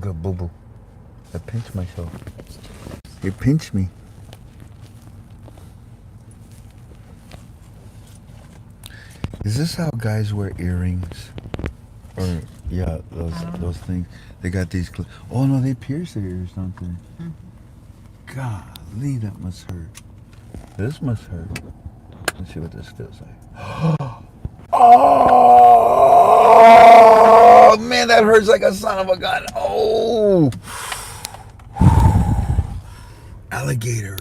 Good boo boo. I pinched myself. It's too close. You pinched me. Is this how guys wear earrings? Or yeah, those things. They got these. Oh no, they pierce their ears, don't they? Mm-hmm. Golly, that must hurt. This must hurt. Let's see what this feels like. Oh man, that hurts like a son of a gun. Oh. Alligator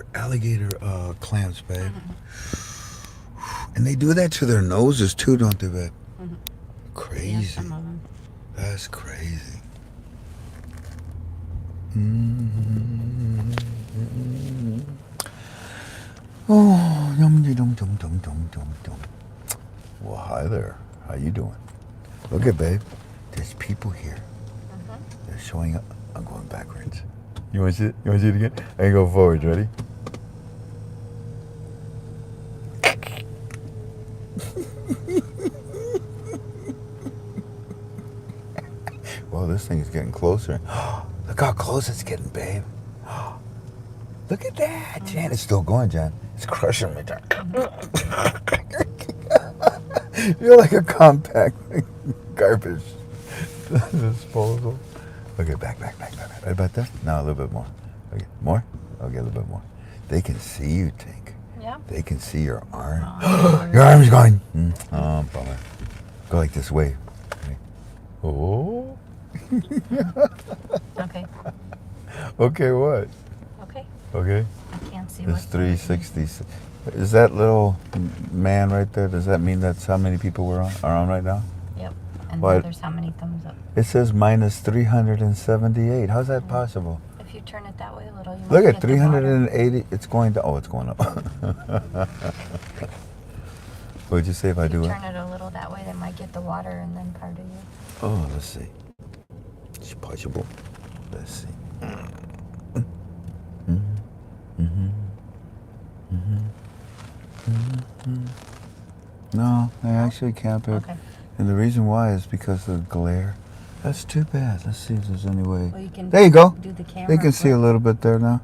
clamps, babe. Mm-hmm. And they do that to their noses too, don't they, babe? Mm-hmm. Crazy. Yeah, some of them. That's crazy. Mm-hmm. Oh, yum dum dum dum dum dum dum. Well, hi there. How you doing? Look at, babe. There's people here. Mm-hmm. They're showing up. I'm going backwards. You want to see it? You want to see it again? I can go forward. Ready? Well, this thing is getting closer. Look how close it's getting, babe. Look at that, Jan. It's still going, Jan. It's crushing me, Jan. You're like a compact garbage disposal. Okay, back. Right about there? No, a little bit more. Okay, more? Okay, a little bit more. They can see you, Tink. Yeah. They can see your arm. Your arm's going. Oh, bummer. Go like this way. Okay. Oh. Okay. Okay, what? Okay. Okay. I can't see It's what's 360. Is that little man right there? Does that mean that's how many people are on right now? Yep. And What? then there's how many thumbs up. It says minus 378. How's that possible? If you turn it that way a little, you Look might at get the bottom. 380. It's going to. Oh, it's going up. What'd you say if I If do you it? turn it a little that way, they might get the water and then part of you. Oh, let's see. It's possible. Let's see. No, I actually can't. Okay. And the reason why is because of the glare. That's too bad. Let's see if there's any way. Well, you can There you go. do the camera. They can see a flip. little bit there now.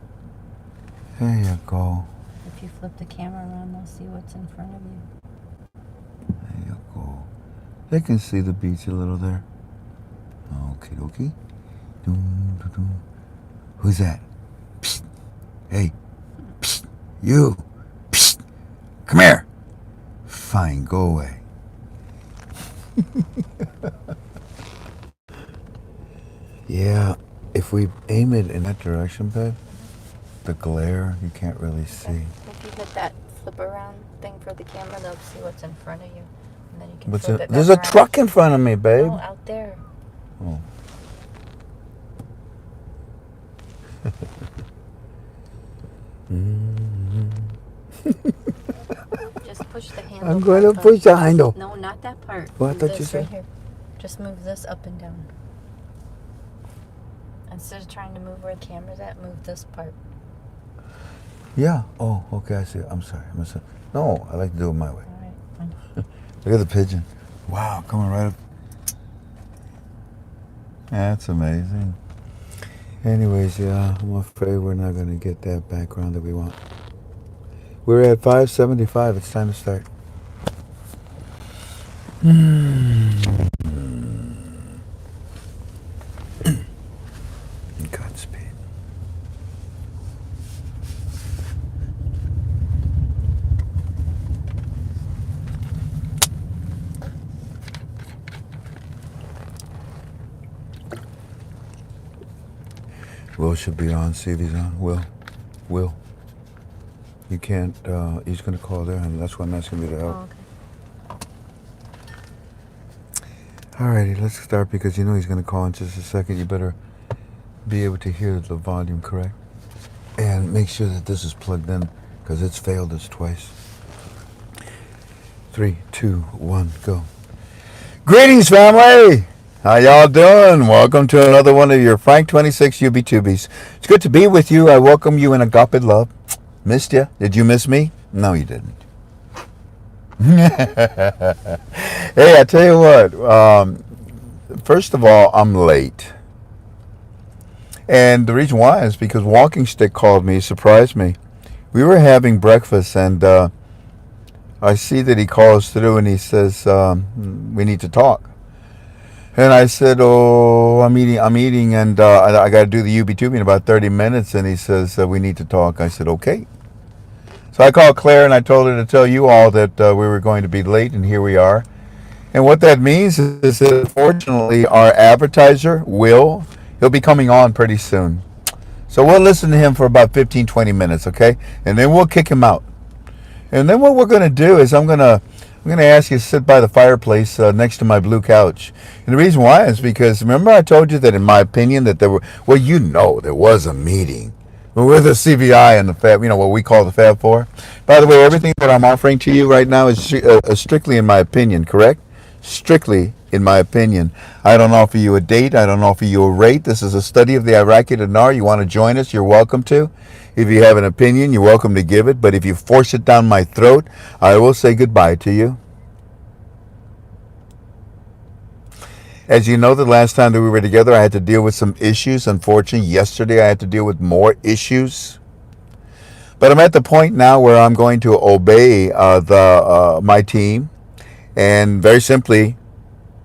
There you go. If you flip the camera around, they'll see what's in front of you. There you go. They can see the beach a little there. Okie dokie. Who's that? Psst. Hey. Psst. You. Psst. Come here. Fine, go away. Yeah, if we aim it in that direction, babe, the glare, you can't really see. If you hit that flip around thing for the camera, they'll see what's in front of you. And then you can What's flip it? it There's back a around. truck in front of me, babe. No, out there. Oh. Just push the handle. I'm going to part push up. the handle. No, not that part. What? I Move thought you this said- right here. Just move this up and down. Instead of trying to move where the camera's at, move this part. Yeah. Oh, okay, I see. I'm sorry. No, I like to do it my way. All right. Fine. Look at the pigeon. Wow, coming right up. That's amazing. Anyways, yeah, I'm afraid we're not going to get that background that we want. We're at 5:75. It's time to start. Godspeed. Will should be on. See if he's on. Will. You can't. He's going to call there, and that's why I'm asking you to help. Oh, okay. Alrighty, let's start because you know he's going to call in just a second. You better be able to hear the volume correct. And make sure that this is plugged in because it's failed us twice. 3, 2, 1, go. Greetings, family! How y'all doing? Welcome to another one of your Frank 26 UB2Bs. It's good to be with you. I welcome you in agape love. Missed you? Did you miss me? No, you didn't. Hey, I tell you what. First of all, I'm late. And the reason why is because Walking Stick called me, surprised me. We were having breakfast, and I see that he calls through, and he says, we need to talk. And I said, oh, I'm eating, and I got to do the UB2 in about 30 minutes. And he says, we need to talk. I said, okay. So I called Claire, and I told her to tell you all that we were going to be late, and here we are. And what that means is that, unfortunately, our advertiser, he'll be coming on pretty soon. So we'll listen to him for about 15, 20 minutes, okay? And then we'll kick him out. And then what we're going to do is I'm going to ask you to sit by the fireplace next to my blue couch. And the reason why is because, remember I told you that in my opinion that there was a meeting with the CVI and the Fab, what we call the Fab Four. By the way, everything that I'm offering to you right now is strictly in my opinion, correct? Strictly in my opinion. I don't offer you a date. I don't offer you a rate. This is a study of the Iraqi dinar. You want to join us, you're welcome to. If you have an opinion, you're welcome to give it. But if you force it down my throat, I will say goodbye to you. As you know, the last time that we were together, I had to deal with some issues. Unfortunately, yesterday I had to deal with more issues. But I'm at the point now where I'm going to obey my team. And very simply,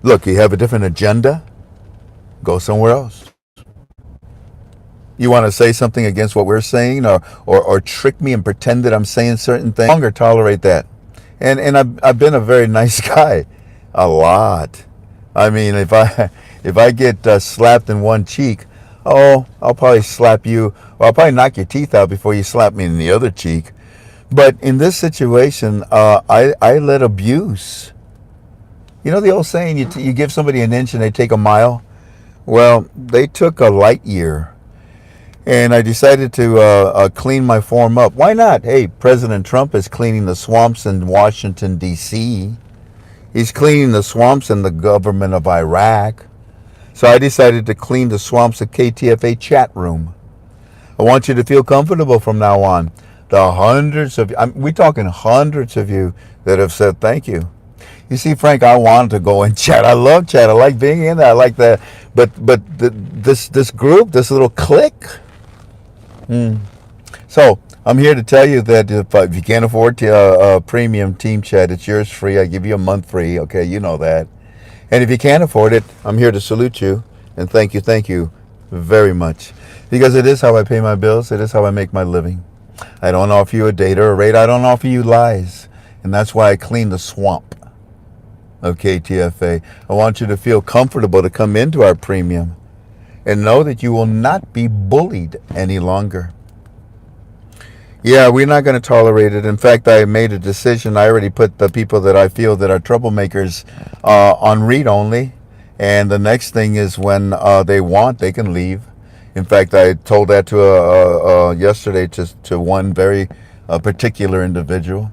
look, you have a different agenda, go somewhere else. You want to say something against what we're saying or trick me and pretend that I'm saying certain things? I no longer tolerate that. And I've been a very nice guy. A lot. I mean, if I get slapped in one cheek, I'll probably slap you, or I'll probably knock your teeth out before you slap me in the other cheek. But in this situation, I let abuse. You know the old saying, you give somebody an inch and they take a mile? Well, they took a light year. And I decided to clean my form up. Why not? Hey, President Trump is cleaning the swamps in Washington, D.C. He's cleaning the swamps in the government of Iraq. So I decided to clean the swamps of KTFA chat room. I want you to feel comfortable from now on. The hundreds of, we're talking hundreds of you that have said thank you. You see, Frank, I wanted to go and chat. I love chat. I like being in there. I like that. But this group, this little clique. So I'm here to tell you that if you can't afford premium team chat, it's yours free. I give you a month free. Okay, you know that. And if you can't afford it, I'm here to salute you and thank you very much. Because it is how I pay my bills. It is how I make my living. I don't offer you a date or a rate. I don't offer you lies. And that's why I clean the swamp of KTFA. I want you to feel comfortable to come into our premium and know that you will not be bullied any longer. Yeah, we're not going to tolerate it. In fact, I made a decision. I already put the people that I feel that are troublemakers on read only. And the next thing is when they can leave. In fact, I told that to yesterday to one very particular individual.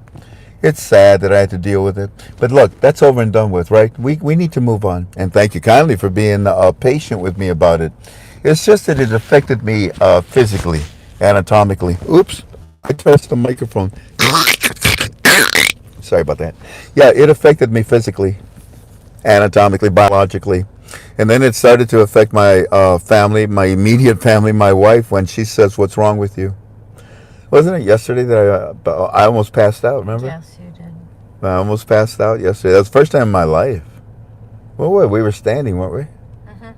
It's sad that I had to deal with it. But look, that's over and done with, right? We need to move on. And thank you kindly for being patient with me about it. It's just that it affected me physically, anatomically. Oops, I touched the microphone. Sorry about that. Yeah, it affected me physically, anatomically, biologically. And then it started to affect my family, my immediate family, my wife, when she says, "What's wrong with you?" Wasn't it yesterday that I almost passed out, remember? Yes, you did. I almost passed out yesterday. That was the first time in my life. Well, we were standing, weren't we? Mm-hmm.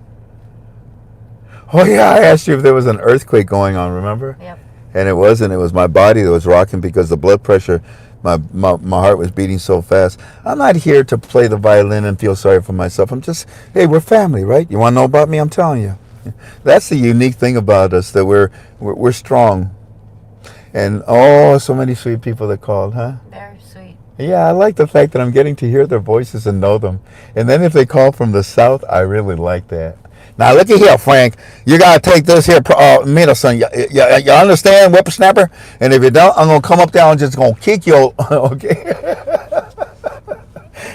Oh, yeah, I asked you if there was an earthquake going on, remember? Yep. And it wasn't. It was my body that was rocking because the blood pressure, my heart was beating so fast. I'm not here to play the violin and feel sorry for myself. I'm just, hey, we're family, right? You want to know about me? I'm telling you. That's the unique thing about us, that we're strong. And so many sweet people that called, huh? Very sweet. Yeah, I like the fact that I'm getting to hear their voices and know them. And then if they call from the South, I really like that. Now, look at here, Frank. You got to take this here medicine. You understand, whippersnapper? And if you don't, I'm going to come up there and just going to kick you. Okay?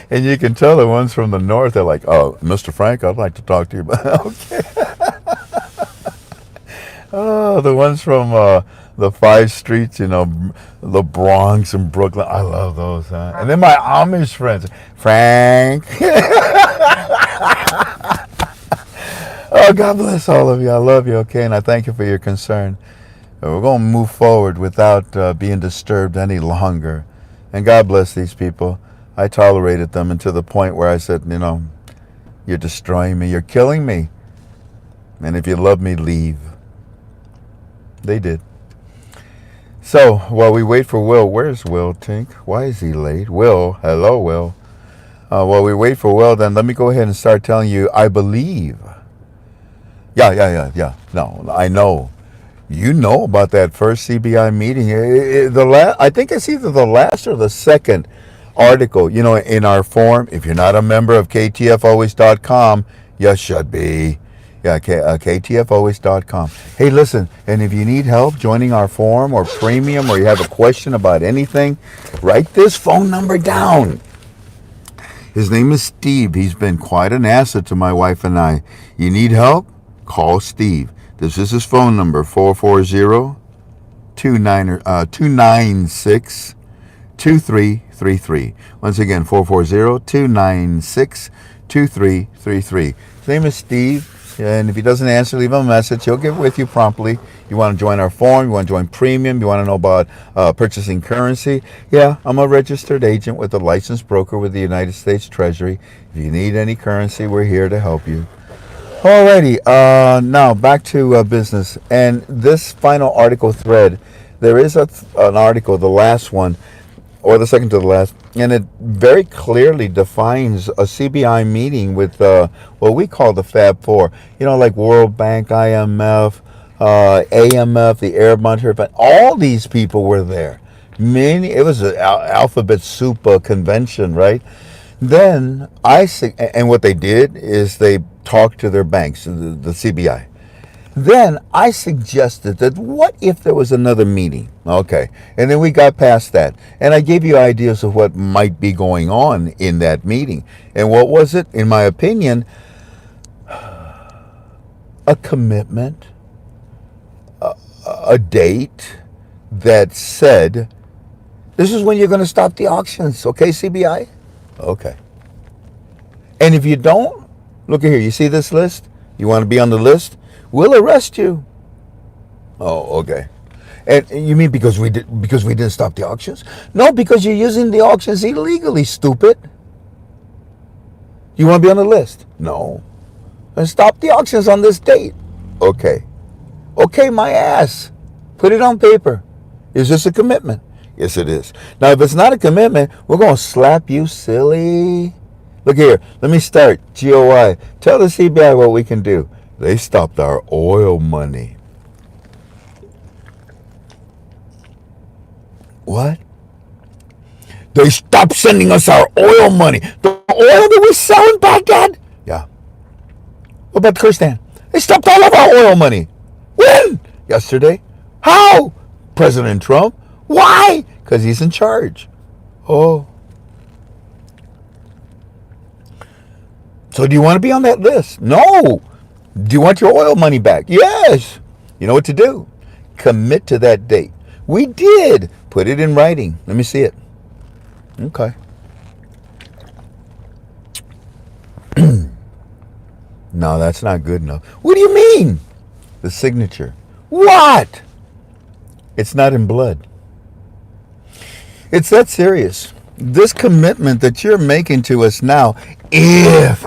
And you can tell the ones from the North, they're like, "Oh, Mr. Frank, I'd like to talk to you." Okay. Oh, the ones from the 5 streets, the Bronx and Brooklyn. I love those, huh? And then my Amish friends. Frank. Oh, God bless all of you. I love you, okay? And I thank you for your concern. We're going to move forward without being disturbed any longer. And God bless these people. I tolerated them until the point where I said, you're destroying me. You're killing me. And if you love me, leave. They did. So while we wait for Will, where's Will, Tink? Why is he late? Will, hello, Will. While we wait for Will, then let me go ahead and start telling you, I believe. Yeah. No, I know. You know about that first CBI meeting. I think it's either the last or the second article, in our forum. If you're not a member of KTFalways.com, you should be. Yeah, KTFalways.com. Hey, listen, and if you need help joining our forum or premium, or you have a question about anything, write this phone number down. His name is Steve. He's been quite an asset to my wife and I. You need help? Call Steve. This is his phone number, 440-296-2333. Once again, 440-296-2333. His name is Steve. And if he doesn't answer, leave him a message. He'll get with you promptly. You want to join our forum, you want to join premium, you want to know about purchasing currency. Yeah, I'm a registered agent with a licensed broker with the United States Treasury. If you need any currency, we're here to help you. Alrighty, now back to business. And this final article thread, there is an article, the last one, or the second to the last, and it very clearly defines a CBI meeting with what we call the Fab Four. Like World Bank, IMF, AMF, the Arab Monetary Fund. All these people were there. It was an alphabet soup convention, right? Then and what they did is they talked to their banks, the CBI. Then I suggested that what if there was another meeting? Okay. And then we got past that. And I gave you ideas of what might be going on in that meeting. And what was it? In my opinion, a commitment, a date that said, this is when you're going to stop the auctions. Okay, CBI? Okay. And if you don't, look at here. You see this list? You want to be on the list? We'll arrest you. Oh, okay. And you mean because we didn't stop the auctions? No, because you're using the auctions illegally, stupid. You want to be on the list? No. Then stop the auctions on this date. Okay. Okay, my ass. Put it on paper. Is this a commitment? Yes, it is. Now, if it's not a commitment, we're going to slap you silly. Look here. Let me start. GOI. Tell the CBI what we can do. They stopped our oil money. What? They stopped sending us our oil money. The oil that we're selling, Baghdad? Yeah. What about Kurdistan? They stopped all of our oil money. When? Yesterday. How? President Trump. Why? Because he's in charge. Oh. So do you want to be on that list? No. Do you want your oil money back? Yes. You know what to do. Commit to that date. We did. Put it in writing. Let me see it. Okay. No, that's not good enough. What do you mean? The signature. What? It's not in blood. It's that serious. This commitment that you're making to us now, if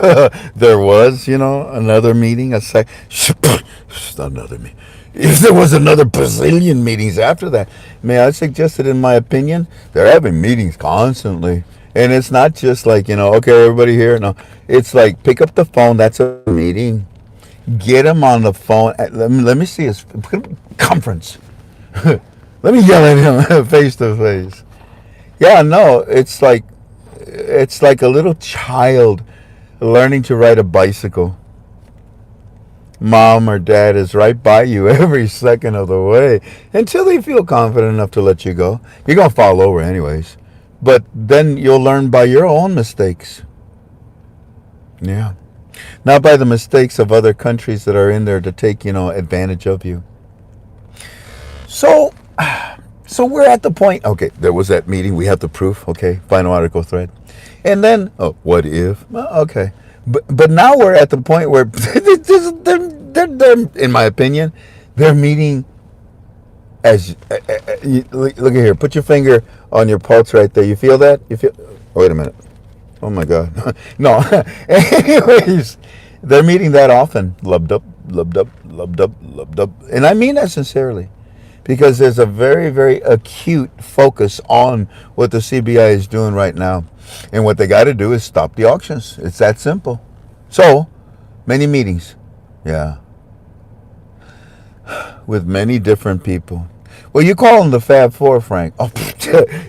there was, another meeting, another meeting. If there was another bazillion meetings after that, may I suggest that, in my opinion, they're having meetings constantly. And it's not just like, okay, everybody here. No, it's like, pick up the phone. That's a meeting. Get him on the phone. Let me see his conference. Let me yell at him face to face. Yeah, no, it's like a little child learning to ride a bicycle. Mom or dad is right by you every second of the way until they feel confident enough to let you go. You're going to fall over anyways. But then you'll learn by your own mistakes. Yeah. Not by the mistakes of other countries that are in there to take, advantage of you. So we're at the point, okay, there was that meeting. We have the proof, okay, final article thread. And then, what if? Okay. But now we're at the point where they're, in my opinion, they're meeting as look at here. Put your finger on your pulse right there. You feel that? You feel? Oh, wait a minute. Oh my God. No. Anyways, they're meeting that often. Lubbed up, lubbed up, lubbed up, lubbed up, and I mean that sincerely, because there's a very, very acute focus on what the CBI is doing right now, and what they got to do is stop the auctions. It's that simple. So many meetings. Yeah. With many different people. Well, you call them the Fab Four, Frank. Oh,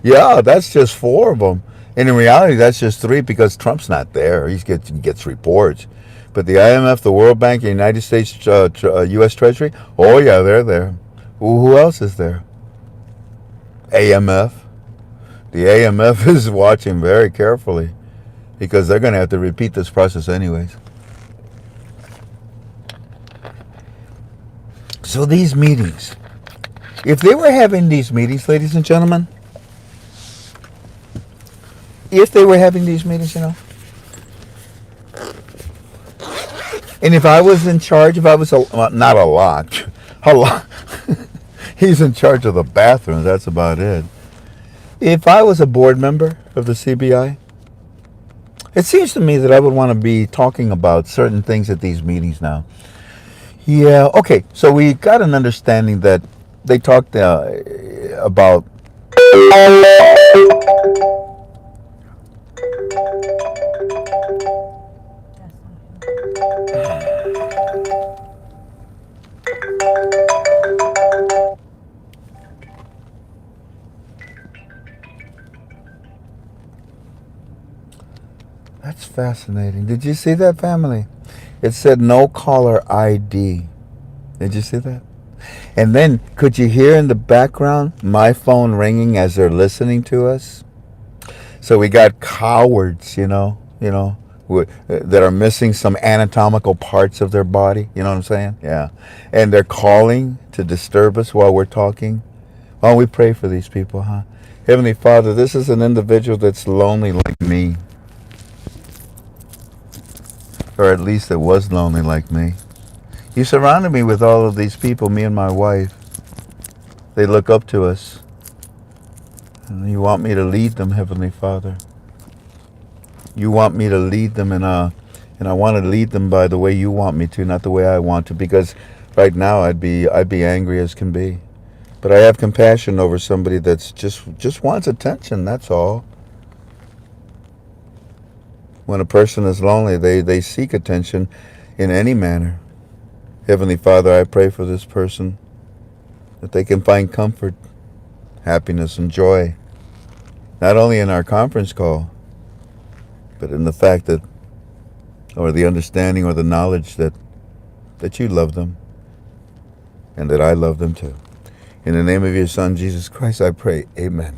yeah, that's just four of them. And in reality, that's just three because Trump's not there. He gets reports. But the IMF, the World Bank, the United States U.S. Treasury, oh, yeah, they're there. Who else is there? AMF. The AMF is watching very carefully because they're going to have to repeat this process anyways. So these meetings, if they were having these meetings, ladies and gentlemen, if they were having these meetings, you know, and if I was in charge, if I was, not a lot, he's in charge of the bathrooms, that's about it. If I was a board member of the CBI, it seems to me that I would want to be talking about certain things at these meetings now. Yeah, okay, so we got an understanding that they talked about That's fascinating. Did you see that, family? It said no caller ID. Did you see that? And then, could you hear in the background my phone ringing as they're listening to us? So we got cowards, that are missing some anatomical parts of their body. You know what I'm saying? Yeah. And they're calling to disturb us while we're talking. Well, we pray for these people, huh? Heavenly Father, this is an individual that's lonely like me. Or at least it was lonely like me. You surrounded me with all of these people, me and my wife. They look up to us. And you want me to lead them, Heavenly Father. You want me to lead them, and I want to lead them by the way you want me to, not the way I want to, because right now I'd be angry as can be. But I have compassion over somebody that's just wants attention, that's all. When a person is lonely, they seek attention in any manner. Heavenly Father, I pray for this person that they can find comfort, happiness, and joy, not only in our conference call, but in the fact that, or the understanding or the knowledge that you love them and that I love them too. In the name of your Son, Jesus Christ, I pray. Amen.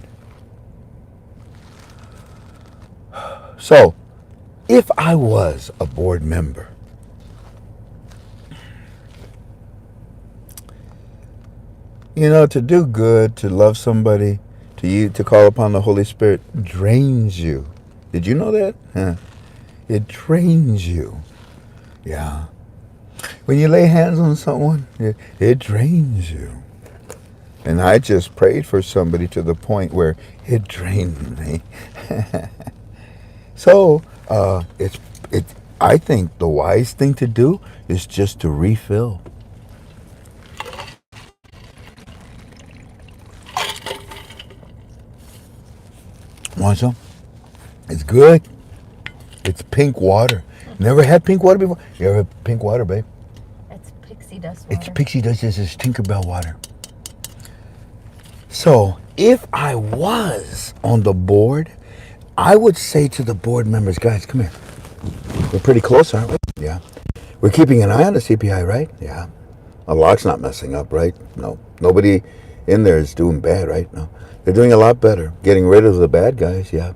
So, if I was a board member, to do good, to love somebody, to call upon the Holy Spirit drains you. Did you know that? Huh? It drains you. Yeah. When you lay hands on someone, it drains you. And I just prayed for somebody to the point where it drained me. So, I think the wise thing to do is just to refill. Want some? It's good. It's pink water. Never had pink water before? You ever had pink water, babe? It's pixie dust water. It's pixie dust. This is Tinkerbell water. So, if I was on the board, I would say to the board members, guys, come here. We're pretty close, aren't we? Yeah. We're keeping an eye on the CPI, right? Yeah. A lot's not messing up, right? No. Nobody in there is doing bad, right? No. They're doing a lot better. Getting rid of the bad guys, yeah.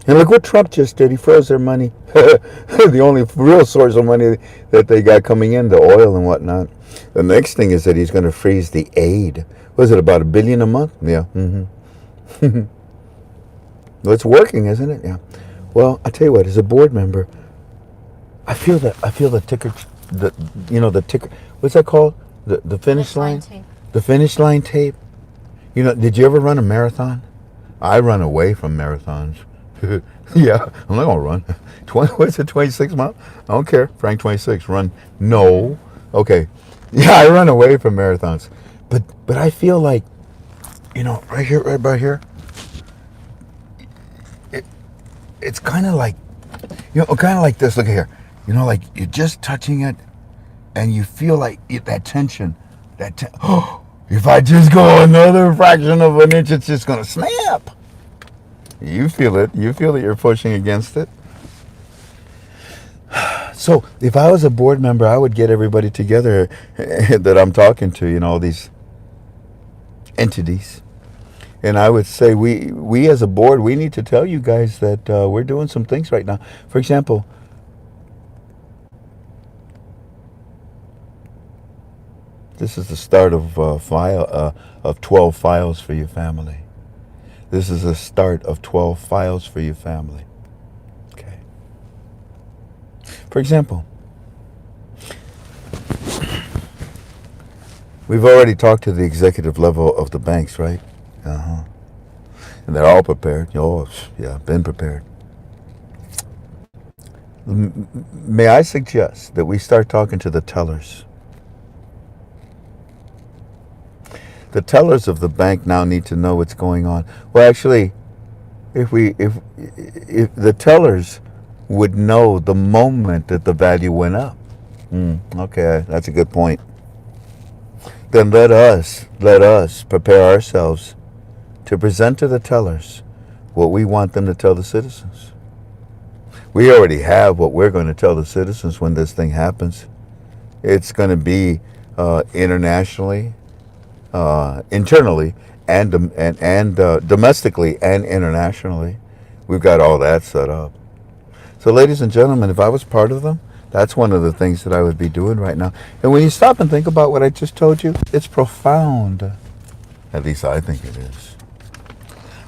And look what Trump just did. He froze their money. The only real source of money that they got coming in, the oil and whatnot. The next thing is that he's going to freeze the aid. Was it about $1 billion a month? Yeah. Mm-hmm. Well, it's working, isn't it? Yeah. Well, I tell you what, as a board member, I feel the ticker, the ticker. What's that called? The finish line. tape. The finish line tape. Did you ever run a marathon? I run away from marathons. Yeah, I'm not gonna run. 20. What's it? 26 miles? I don't care. Frank 26. Run. No. Okay. Yeah, I run away from marathons. But I feel like, right here, right about here. It's kind of like, kind of like this. Look at here. Like you're just touching it, and you feel like that tension. If I just go another fraction of an inch, it's just gonna snap. You feel it. You feel that you're pushing against it. So if I was a board member, I would get everybody together that I'm talking to, all these entities. And I would say we as a board, we need to tell you guys that we're doing some things right now. For example, this is the start of 12 files for your family. This is the start of 12 files for your family. Okay. For example, we've already talked to the executive level of the banks, right? Uh-huh. And they're all prepared. Oh, yeah, been prepared. May I suggest that we start talking to the tellers? The tellers of the bank now need to know what's going on. Well, actually, if the tellers would know the moment that the value went up. Okay, that's a good point. Then let us prepare ourselves to present to the tellers what we want them to tell the citizens. We already have what we're going to tell the citizens when this thing happens. It's going to be internationally, internally, and domestically and internationally. We've got all that set up. So, ladies and gentlemen, if I was part of them, that's one of the things that I would be doing right now. And when you stop and think about what I just told you, it's profound. At least I think it is.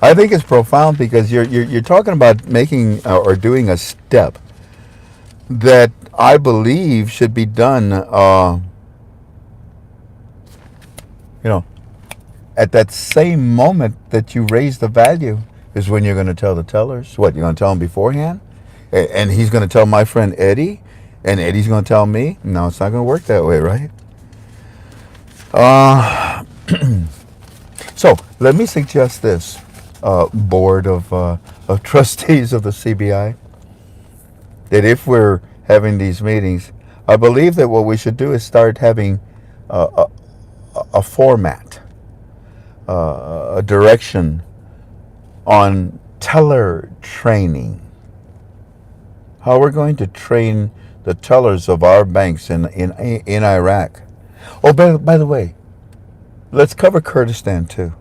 I think it's profound because you're talking about making or doing a step that I believe should be done, at that same moment that you raise the value is when you're going to tell the tellers. What, you're going to tell them beforehand? And he's going to tell my friend Eddie, and Eddie's going to tell me? No, it's not going to work that way, right? So let me suggest this, board of trustees of the CBI, that if we're having these meetings, I believe that what we should do is start having a format, a direction on teller training. How we're going to train the tellers of our banks in Iraq. Oh, by the way, let's cover Kurdistan too.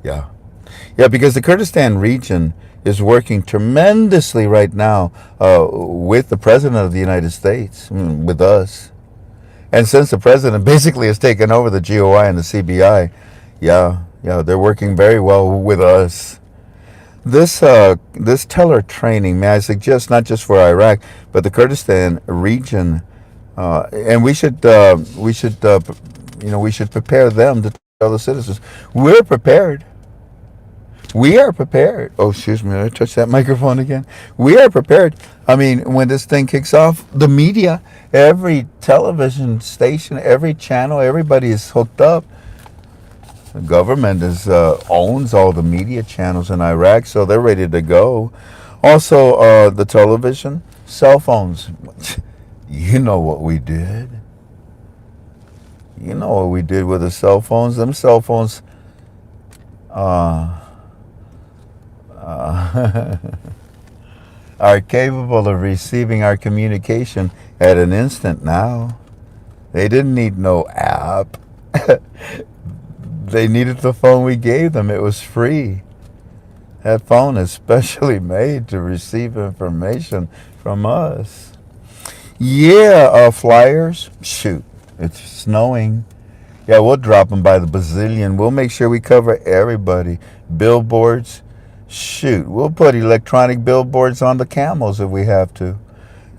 Yeah, because the Kurdistan region is working tremendously right now with the President of the United States, with us. And since the President basically has taken over the GOI and the CBI, they're working very well with us. This teller training, may I suggest, not just for Iraq, but the Kurdistan region, and we should prepare them to tell the citizens we're prepared. We are prepared. Oh, excuse me, I touched that microphone again. We are prepared. I mean, when this thing kicks off, the media, every television station, every channel, everybody is hooked up. The government owns all the media channels in Iraq, so they're ready to go. Also, the television, cell phones. You know what we did. You know what we did with the cell phones. Them cell phones are capable of receiving our communication at an instant now. They didn't need no app. They needed the phone we gave them. It was free. That phone is specially made to receive information from us. Yeah, flyers. Shoot, it's snowing. Yeah, we'll drop them by the bazillion. We'll make sure we cover everybody. Billboards. Shoot, we'll put electronic billboards on the camels if we have to.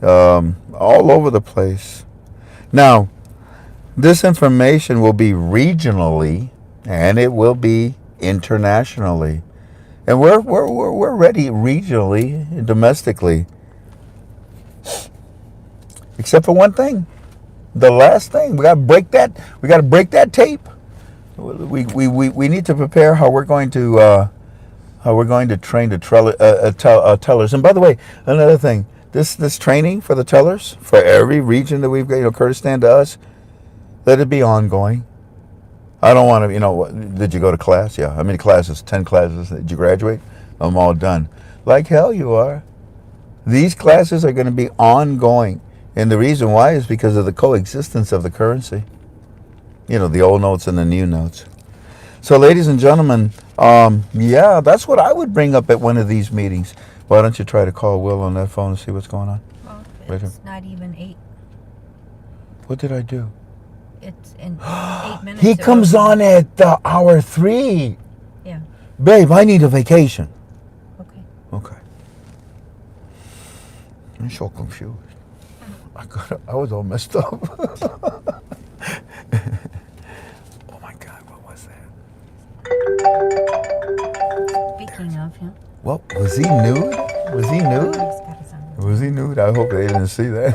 all over the place. Now, this information will be regionally and it will be internationally. And we're ready regionally and domestically. Except for one thing. The last thing. We gotta break that tape. We need to prepare how we're going to train the tellers. And by the way, another thing, this training for the tellers for every region that we've got, Kurdistan to us, let it be ongoing. I don't want to, did you go to class? Yeah. How many classes? 10 classes. Did you graduate? I'm all done. Like hell you are. These classes are going to be ongoing. And the reason why is because of the coexistence of the currency. The old notes and the new notes. So, ladies and gentlemen, yeah, that's what I would bring up at one of these meetings. Why don't you try to call Will on that phone and see what's going on? Well, it's not even 8. What did I do? It's in 8 minutes. He comes on at hour 3. Yeah. Babe, I need a vacation. Okay. I'm so confused. I was all messed up. Oh my God, what was that? Speaking of him. Well, was he nude? Was he nude? I hope they didn't see that.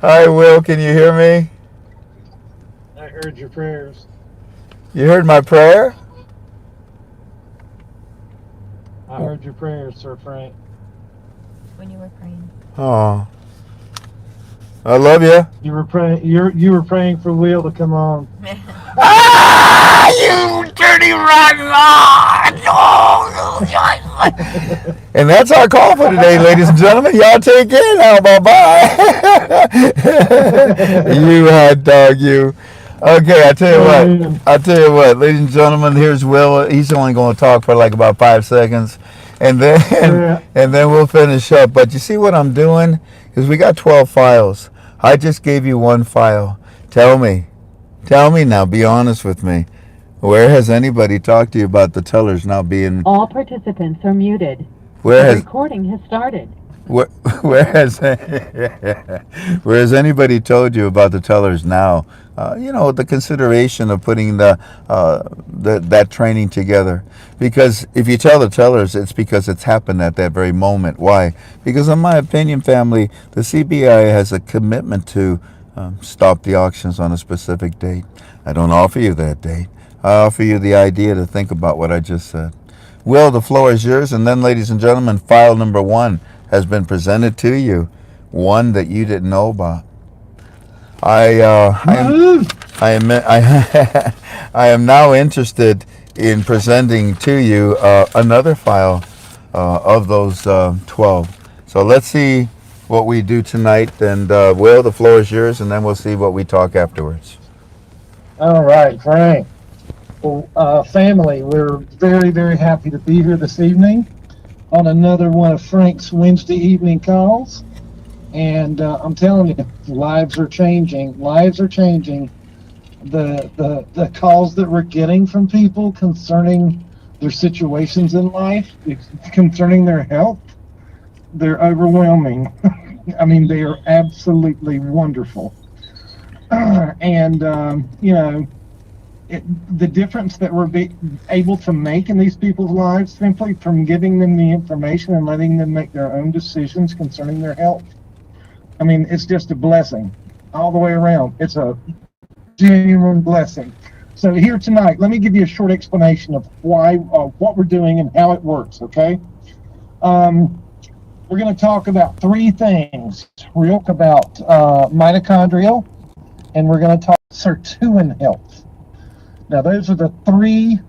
Hi, Will, can you hear me? I heard your prayers. You heard my prayer? I heard your prayers, Sir Frank. When you were praying. Oh, I love you. You were praying. You were praying for Will to come on. You dirty rotten oh. And that's our call for today, ladies and gentlemen. Y'all take care now. Bye-bye. You hot dog, you. Okay, I tell you what, ladies and gentlemen, here's Will. He's only going to talk for like about 5 seconds. And then we'll finish up. But you see what I'm doing? Because we got 12 files. I just gave you one file. Tell me now, be honest with me. Where has anybody talked to you about the tellers now being... All participants are muted. Recording has started. Where has anybody told you about the tellers now? The consideration of putting that training together. Because if you tell the tellers, it's because it's happened at that very moment. Why? Because in my opinion, family, the CBI has a commitment to stop the auctions on a specific date. I don't offer you that date. I offer you the idea to think about what I just said. Will, the floor is yours. And then, ladies and gentlemen, file number 1 has been presented to you. One that you didn't know about. I am now interested in presenting to you another file of those 12. So let's see what we do tonight. And Will, the floor is yours, and then we'll see what we talk afterwards. All right, Frank. Well, family, we're very, very happy to be here this evening on another one of Frank's Wednesday evening calls. And I'm telling you, lives are changing. The calls that we're getting from people concerning their situations in life, concerning their health, they're overwhelming. I mean, they are absolutely wonderful. The difference that we're able to make in these people's lives simply from giving them the information and letting them make their own decisions concerning their health. I mean, it's just a blessing all the way around. It's a genuine blessing. So here tonight, let me give you a short explanation of why, what we're doing and how it works, okay? We're going to talk about 3 things. We'll talk about mitochondrial, and we're going to talk sirtuin health. Now, those are the 3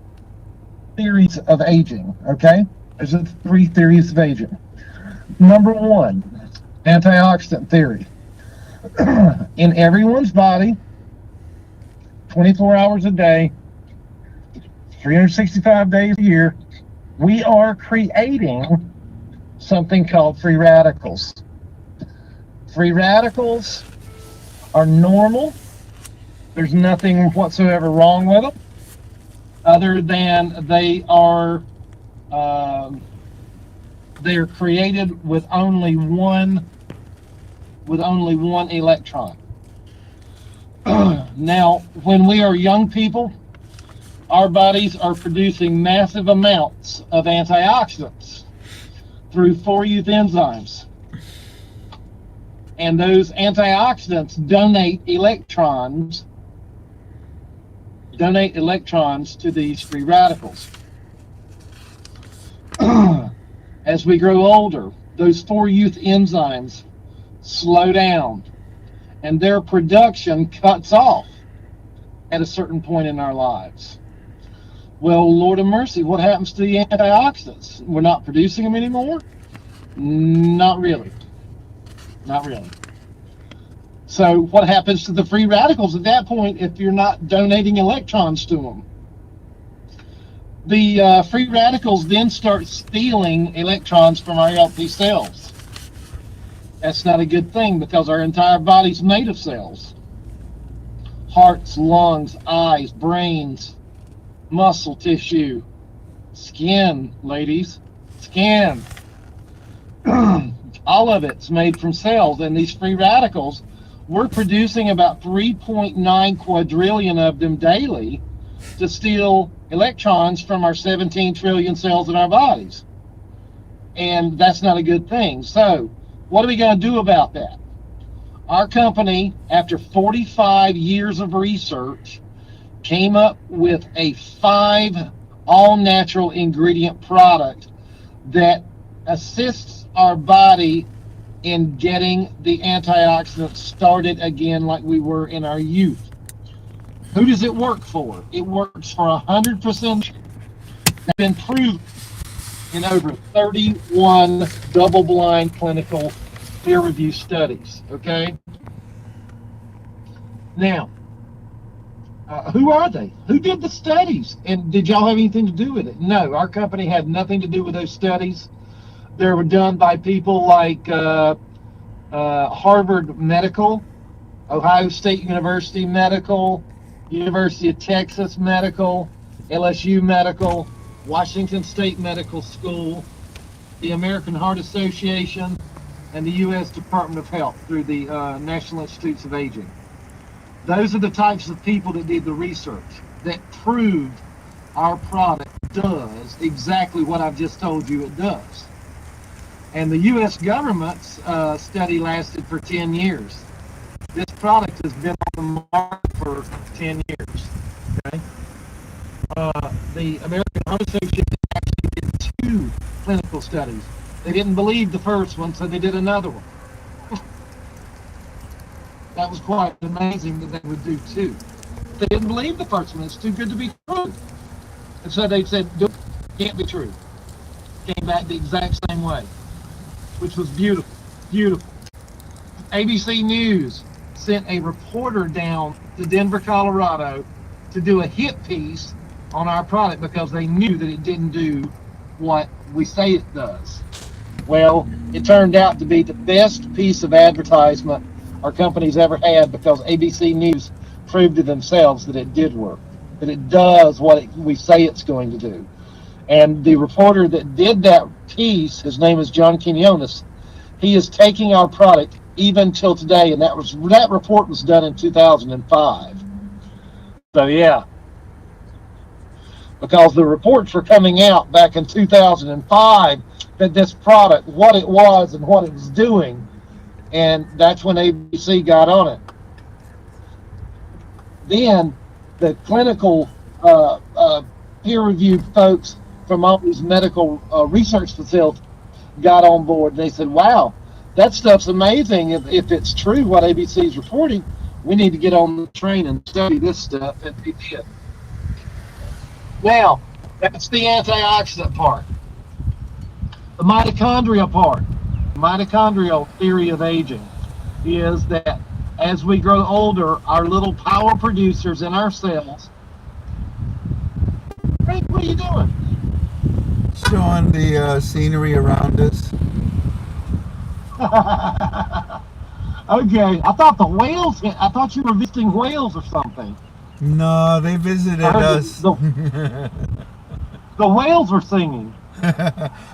theories of aging, okay? Those are the 3 theories of aging. Number 1, antioxidant theory. In everyone's body, 24 hours a day, 365 days a year, we are creating something called free radicals. Free radicals are normal. There's nothing whatsoever wrong with them, other than they are they're created with only one electron. Now, when we are young people, our bodies are producing massive amounts of antioxidants through 4-youth enzymes. And those antioxidants donate electrons to these free radicals. As we grow older, those 4-youth enzymes slow down, and their production cuts off at a certain point in our lives. Well, Lord of mercy, what happens to the antioxidants? We're not producing them anymore? Not really. Not really. So what happens to the free radicals at that point if you're not donating electrons to them? The free radicals then start stealing electrons from our healthy cells. That's not a good thing because our entire body's made of cells. Hearts, lungs, eyes, brains, muscle tissue, skin, ladies, skin. All of it's made from cells, and these free radicals, we're producing about 3.9 quadrillion of them daily to steal electrons from our 17 trillion cells in our bodies. And that's not a good thing. So what are we going to do about that? Our company, after 45 years of research, came up with a 5 all-natural ingredient product that assists our body in getting the antioxidants started again like we were in our youth. Who does it work for? It works for 100%. It's been proved in over 31 double-blind clinical peer-reviewed studies. Okay. Now, who are they? Who did the studies? And did y'all have anything to do with it? No, our company had nothing to do with those studies. They were done by people like Harvard Medical, Ohio State University Medical, University of Texas Medical, LSU Medical, Washington State Medical School, the American Heart Association, and the U.S. Department of Health through the National Institutes of Aging. Those are the types of people that did the research that proved our product does exactly what I've just told you it does. And the U.S. government's study lasted for 10 years. This product has been on the market for 10 years. Okay? The American Heart Association actually did 2 clinical studies. They didn't believe the first one, so they did another one. That was quite amazing that they would do 2. They didn't believe the first one. It's too good to be true. And so they said, it can't be true. Came back the exact same way, which was beautiful, beautiful. ABC News sent a reporter down to Denver, Colorado to do a hit piece on our product because they knew that it didn't do what we say it does. Well, it turned out to be the best piece of advertisement our company's ever had because ABC News proved to themselves that it did work, that it does what we say it's going to do. And the reporter that did that piece, his name is John Quinones, he is taking our product even till today, and that report was done in 2005. So yeah, because the reports were coming out back in 2005 that this product, what it was and what it was doing, and that's when ABC got on it. Then the clinical peer-reviewed folks from all these medical research facilities got on board. They said, wow, that stuff's amazing. If it's true what ABC is reporting, we need to get on the train and study this stuff. And they did. Now, that's the antioxidant part. The mitochondrial part, mitochondrial theory of aging, is that as we grow older, our little power producers in our cells. Frank, what are you doing? Showing the scenery around us. Okay, I thought you were visiting whales or something. No, they visited us. The whales were singing.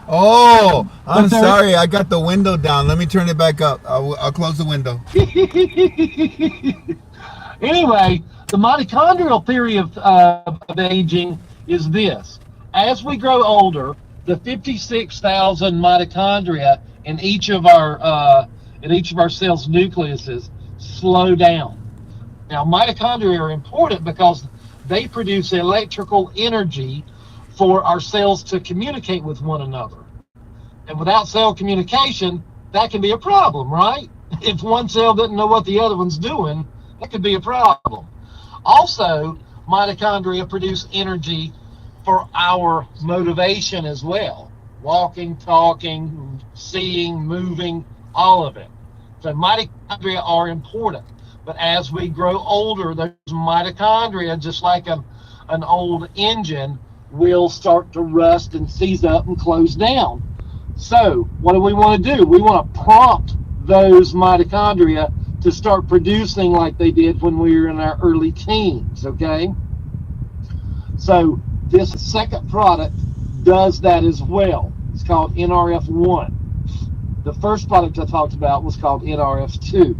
Oh, I'm But there- sorry. I got the window down. Let me turn it back up. I'll close the window. Anyway, the mitochondrial theory of aging is this: as we grow older, the 56,000 mitochondria in each of our cells' nucleuses slow down. Now, mitochondria are important because they produce electrical energy for our cells to communicate with one another. And without cell communication, that can be a problem, right? If one cell doesn't know what the other one's doing, that could be a problem. Also, mitochondria produce energy for our motivation as well. Walking, talking, seeing, moving, all of it. So mitochondria are important. But as we grow older, those mitochondria, just like an old engine, will start to rust and seize up and close down. So what do we want to do? We want to prompt those mitochondria to start producing like they did when we were in our early teens, okay? So this second product does that as well. It's called NRF1. The first product I talked about was called NRF2.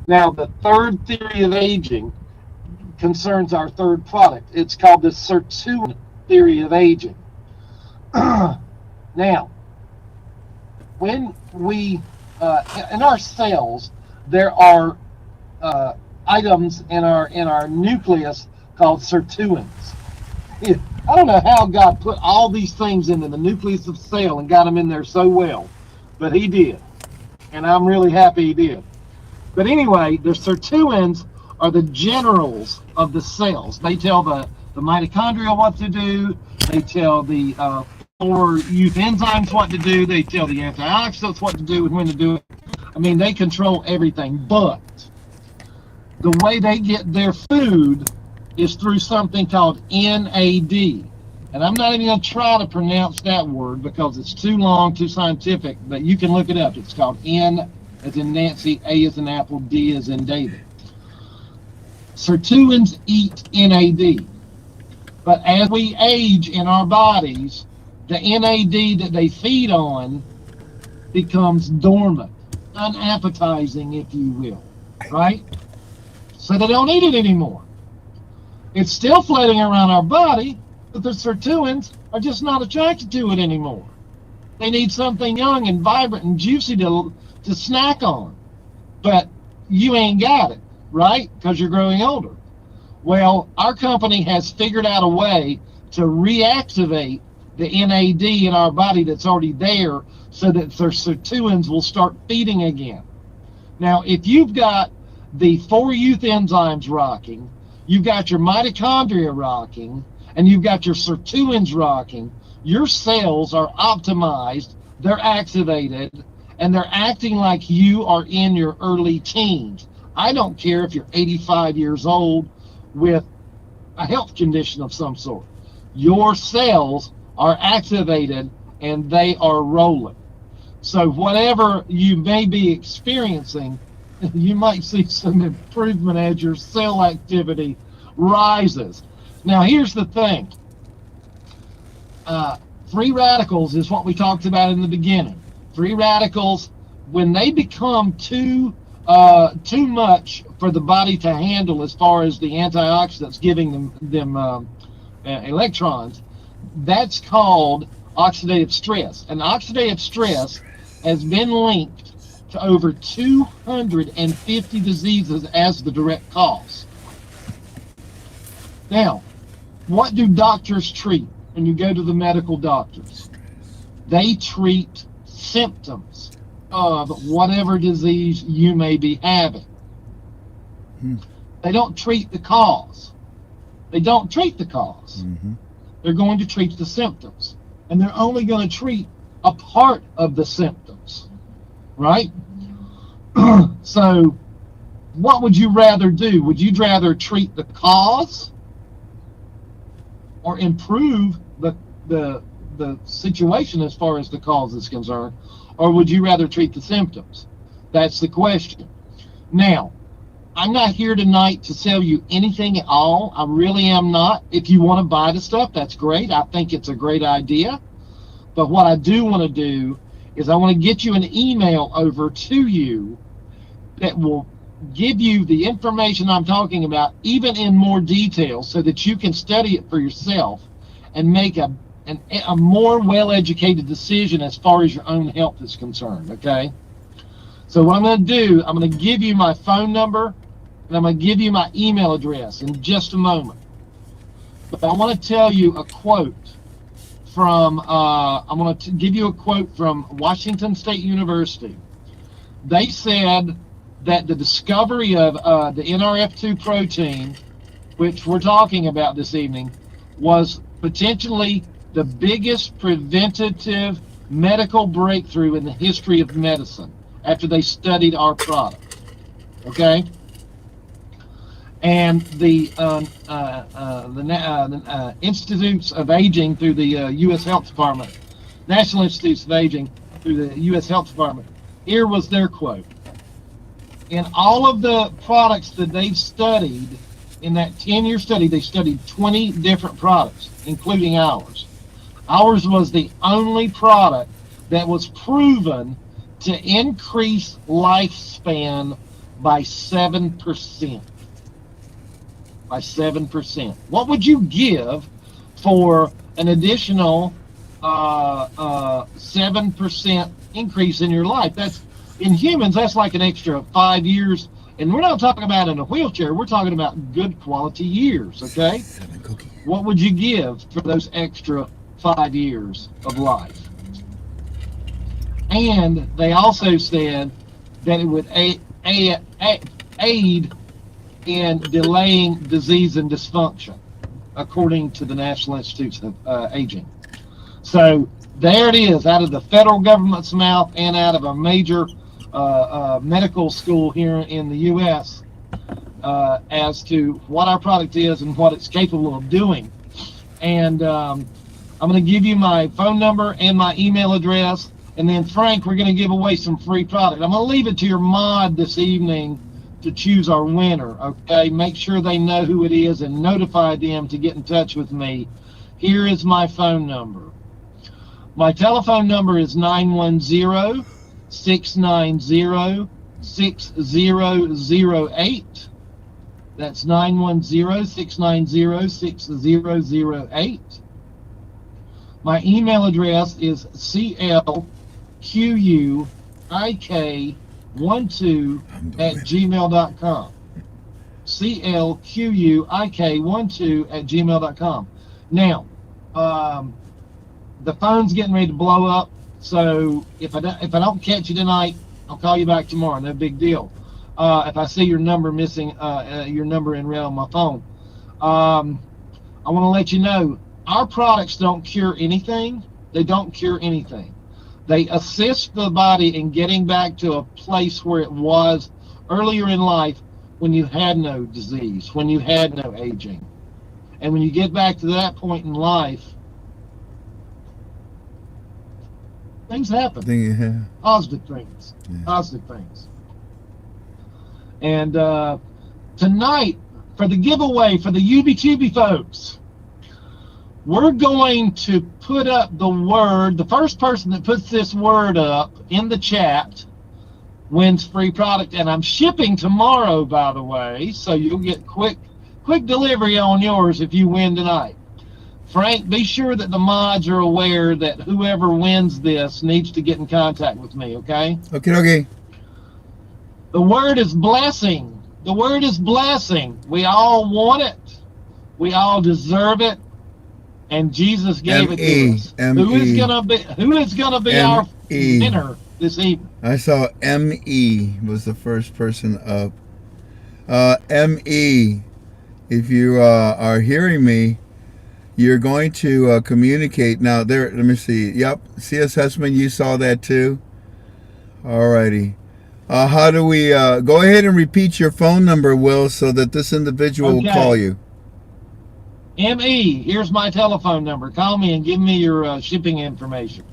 Now, the third theory of aging concerns our third product. It's called the sirtuin theory of aging. Now, when we, in our cells, there are items in our nucleus called sirtuins. I don't know how God put all these things into the nucleus of the cell and got them in there so well, but he did. And I'm really happy he did. But anyway, the sirtuins are the generals of the cells. They tell the mitochondria what to do. They tell the 4 youth enzymes what to do. They tell the antioxidants what to do and when to do it. I mean, they control everything. But the way they get their food is through something called NAD. And I'm not even going to try to pronounce that word because it's too long, too scientific, but you can look it up. It's called N as in Nancy, A as in Apple, D as in David. Sirtuins eat NAD. But as we age in our bodies, the NAD that they feed on becomes dormant, unappetizing, if you will, right? So they don't eat it anymore. It's still floating around our body, but the sirtuins are just not attracted to it anymore. They need something young and vibrant and juicy to snack on. But you ain't got it, right? Because you're growing older. Well, our company has figured out a way to reactivate the NAD in our body that's already there so that the sirtuins will start feeding again. Now, if you've got the 4 youth enzymes rocking, you've got your mitochondria rocking, and you've got your sirtuins rocking, your cells are optimized, they're activated, and they're acting like you are in your early teens. I don't care if you're 85 years old with a health condition of some sort. Your cells are activated and they are rolling. So whatever you may be experiencing, you might see some improvement as your cell activity rises. Now, here's the thing. Free radicals is what we talked about in the beginning. Free radicals, when they become too much for the body to handle as far as the antioxidants giving them electrons, that's called oxidative stress. And oxidative stress has been linked to over 250 diseases as the direct cause. Now, what do doctors treat when you go to the medical doctors? They treat symptoms of whatever disease you may be having. They don't treat the cause. They don't treat the cause. They're going to treat the symptoms. And they're only going to treat a part of the symptoms. Right? So, what would you rather do? Would you rather treat the cause or improve the situation as far as the cause is concerned? Or would you rather treat the symptoms? That's the question. Now, I'm not here tonight to sell you anything at all. I really am not. If you want to buy the stuff, that's great. I think it's a great idea. But what I do want to do is I want to get you an email over to you that will give you the information I'm talking about, even in more detail, so that you can study it for yourself and make a more well-educated decision as far as your own health is concerned, okay? So what I'm going to do, I'm going to give you my phone number, and I'm going to give you my email address in just a moment. But I want to tell you a quote from, I'm going to give you a quote from Washington State University. They said that the discovery of the NRF2 protein, which we're talking about this evening, was potentially the biggest preventative medical breakthrough in the history of medicine after they studied our product. Okay? And the Institutes of Aging through the U.S. Health Department, National Institutes of Aging through the U.S. Health Department, here was their quote. In all of the products that they've studied, in that 10-year study, they studied 20 different products, including ours. Ours was the only product that was proven to increase lifespan by 7%. By 7%. What would you give for an additional 7% increase in your life? That's, in humans, that's like an extra 5 years. And we're not talking about in a wheelchair. We're talking about good quality years, okay? 7 cookies. What would you give for those extra 5 years of life? And they also said that it would aid in delaying disease and dysfunction, according to the National Institutes of Aging. So there it is, out of the federal government's mouth and out of a major medical school here in the U.S. As to what our product is and what it's capable of doing. And I'm going to give you my phone number and my email address. And then, Frank, we're going to give away some free product. I'm going to leave it to your mod this evening to choose our winner, okay? Make sure they know who it is and notify them to get in touch with me. Here is my phone number. My telephone number is 910-690-6008. That's 910-690-6008. My email address is clquik12@gmail.com. clquik12@gmail.com. Now, the phone's getting ready to blow up, so if I don't catch you tonight, I'll call you back tomorrow. No big deal. If I see your number missing, your number in red on my phone, I want to let you know our products don't cure anything. They don't cure anything. They assist the body in getting back to a place where it was earlier in life when you had no disease, when you had no aging. And when you get back to that point in life, things happen. Positive things. Yeah. Positive things. And tonight, for the giveaway for the UBTB folks, we're going to put up the word. The first person that puts this word up in the chat wins free product. And I'm shipping tomorrow, by the way, so you'll get quick delivery on yours if you win tonight. Frank, be sure that the mods are aware that whoever wins this needs to get in contact with me, okay? Okay. The word is blessing. The word is blessing. We all want it. We all deserve it. And Jesus gave it to us. Who is gonna be our winner this evening? I saw M.E. was the first person up. M.E. If you are hearing me, you're going to communicate. Now, there, let me see. Yep, C.S. Hessman, you saw that too? Alrighty. How do we, go ahead and repeat your phone number, Will, so that this individual will call you. M.E., here's my telephone number. Call me and give me your shipping information.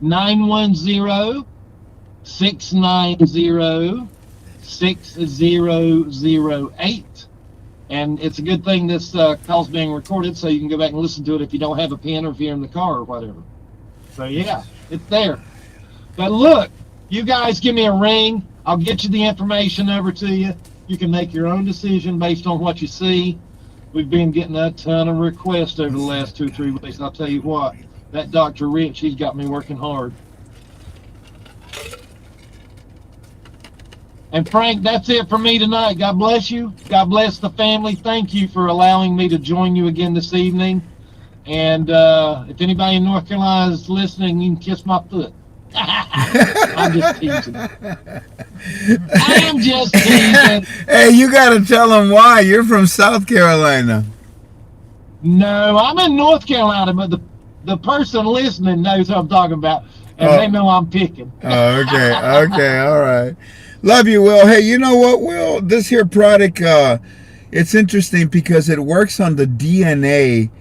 910-690-6008. And it's a good thing this call's being recorded, so you can go back and listen to it if you don't have a pen or if you're in the car or whatever. So yeah, it's there. But look, you guys give me a ring. I'll get you the information over to you. You can make your own decision based on what you see. We've been getting a ton of requests over the last 2 or 3 weeks. And I'll tell you what, that Dr. Rich, he's got me working hard. And Frank, that's it for me tonight. God bless you. God bless the family. Thank you for allowing me to join you again this evening. And if anybody in North Carolina is listening, you can kiss my foot. I'm just teasing. I'm just teasing. Hey, you got to tell them why. You're from South Carolina. No, I'm in North Carolina, but the person listening knows what I'm talking about, and they know I'm picking. Oh, okay. Okay. All right. Love you, Will. Hey, you know what, Will? This here product, it's interesting because it works on the DNA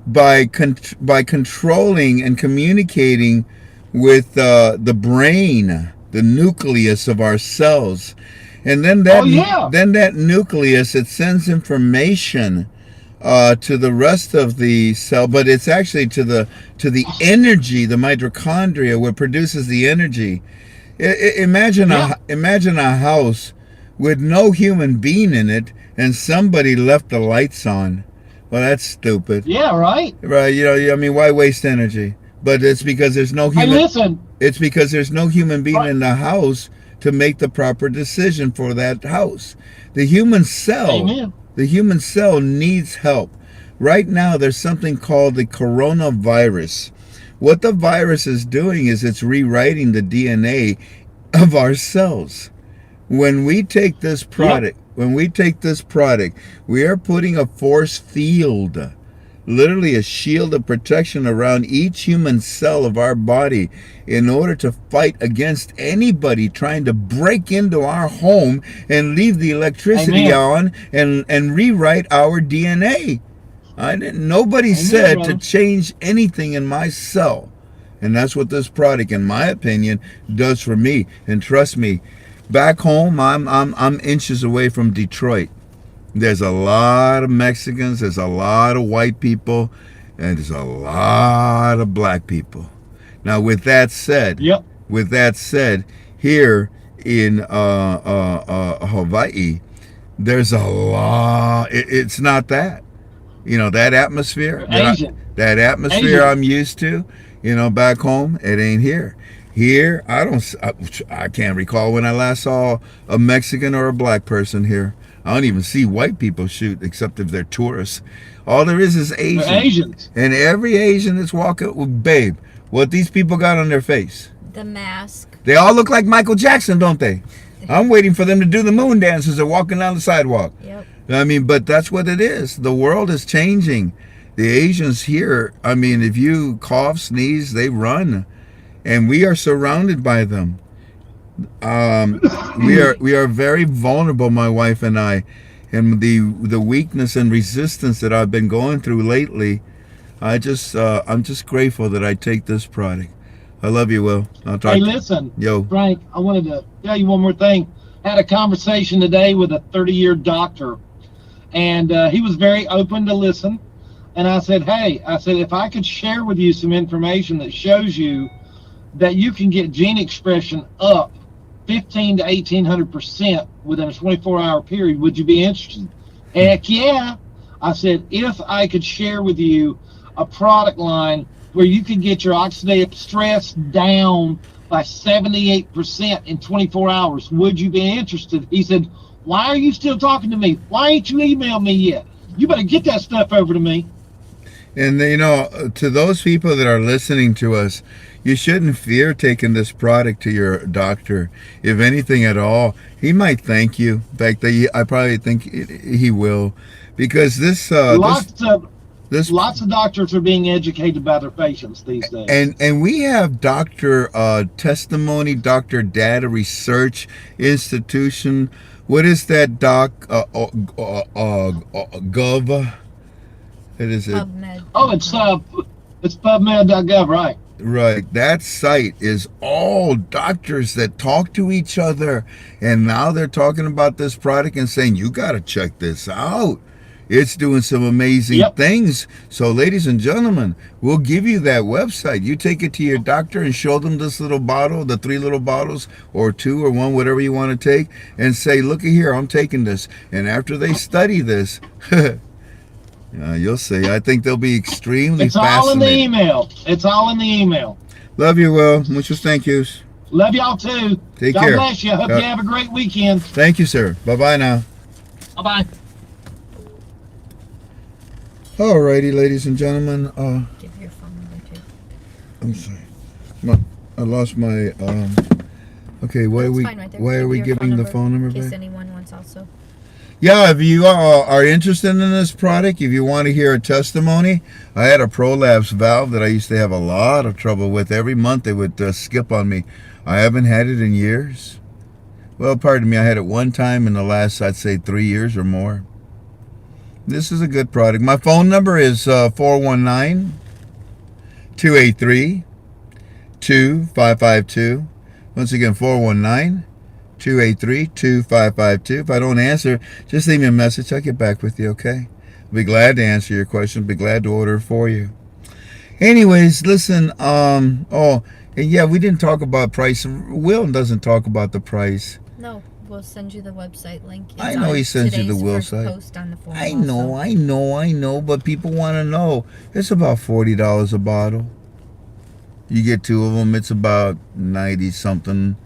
by controlling and communicating with the brain, the nucleus of our cells, and then that nucleus, it sends information to the rest of the cell, but it's actually to the energy, the mitochondria, what produces the energy. Imagine a house with no human being in it, and somebody left the lights on. Well, that's stupid. Yeah, right. Right. You know, I mean, why waste energy? But it's because there's no human. Hey, listen. It's because there's no human being in the house to make the proper decision for that house. The human cell. Amen. The human cell needs help. Right now, there's something called the coronavirus. What the virus is doing is it's rewriting the DNA of our cells. When we take this product, we are putting a force field, literally a shield of protection around each human cell of our body in order to fight against anybody trying to break into our home and leave the electricity on and rewrite our DNA. Nobody said to change anything in my cell. And that's what this product, in my opinion, does for me. And trust me, back home, I'm inches away from Detroit. There's a lot of Mexicans, there's a lot of white people, and there's a lot of black people. Now, with that said, here in Hawaii, there's a lot. It's not that. You know, that atmosphere, that atmosphere I'm used to, you know, back home, it ain't here. Here, I can't recall when I last saw a Mexican or a black person here. I don't even see white people shoot, except if they're tourists. All there is Asians. And every Asian that's walking, well, babe, what these people got on their face? The mask. They all look like Michael Jackson, don't they? I'm waiting for them to do the moon dance as they're walking down the sidewalk. Yep. I mean, but that's what it is. The world is changing. The Asians here, I mean, if you cough, sneeze, they run. And we are surrounded by them. We are very vulnerable, my wife and I. And the weakness and resistance that I've been going through lately, I'm just grateful that I take this product. I love you, Will. I'll talk. Hey, listen, yo, Frank, I wanted to tell you one more thing. I had a conversation today with a 30-year doctor, and he was very open to listen. And I said, hey, if I could share with you some information that shows you that you can get gene expression up 15 to 1800% within a 24-hour period, would you be interested? Heck yeah. I said, if I could share with you a product line where you could get your oxidative stress down by 78% in 24 hours, would you be interested? He said, why are you still talking to me? Why ain't you emailed me yet? You better get that stuff over to me. And, you know, to those people that are listening to us, you shouldn't fear taking this product to your doctor. If anything at all, he might thank you. In fact, I probably think he will, because lots of doctors are being educated by their patients these days. And we have doctor testimony, doctor data research institution. What is that, doc? Gov. What is it? PubMed. Oh, it's PubMed.gov, right? Right. That site is all doctors that talk to each other. And now they're talking about this product and saying, you got to check this out. It's doing some amazing Yep. things. So, ladies and gentlemen, we'll give you that website. You take it to your doctor and show them this little bottle, the 3 little bottles, or 2 or 1, whatever you want to take, and say, look at here, I'm taking this. And after they study this, you'll see. I think they'll be extremely It's all in the fascinated. email. It's all in the email. Love you, Will. Muchos thank yous. Love y'all too. Take God care. bless you. Hope God- you have a great weekend. Thank you, sir. Bye-bye now. Bye-bye. Alrighty, ladies and gentlemen. Give your phone number too. I'm sorry. I lost my. Okay, why That's are we? fine right there. Why are Give we your giving the phone number in case back? anyone wants also. Yeah, if you are interested in this product, if you want to hear a testimony, I had a prolapse valve that I used to have a lot of trouble with. Every month they would skip on me. I haven't had it in years. Well, pardon me, I had it one time in the last, I'd say, 3 years or more. This is a good product. My phone number is 419-283-2552. Once again, 419-283-2552. If I don't answer, just leave me a message. I'll get back with you, okay? I'll be glad to answer your question. Be glad to order for you. Anyways, listen, and yeah, we didn't talk about price. Will doesn't talk about the price. No, we'll send you the website link. It's I know on he sends you the today's Will first site. post on the forum I also. know, but people want to know. It's about $40 a bottle. You get 2 of them, it's about 90 something.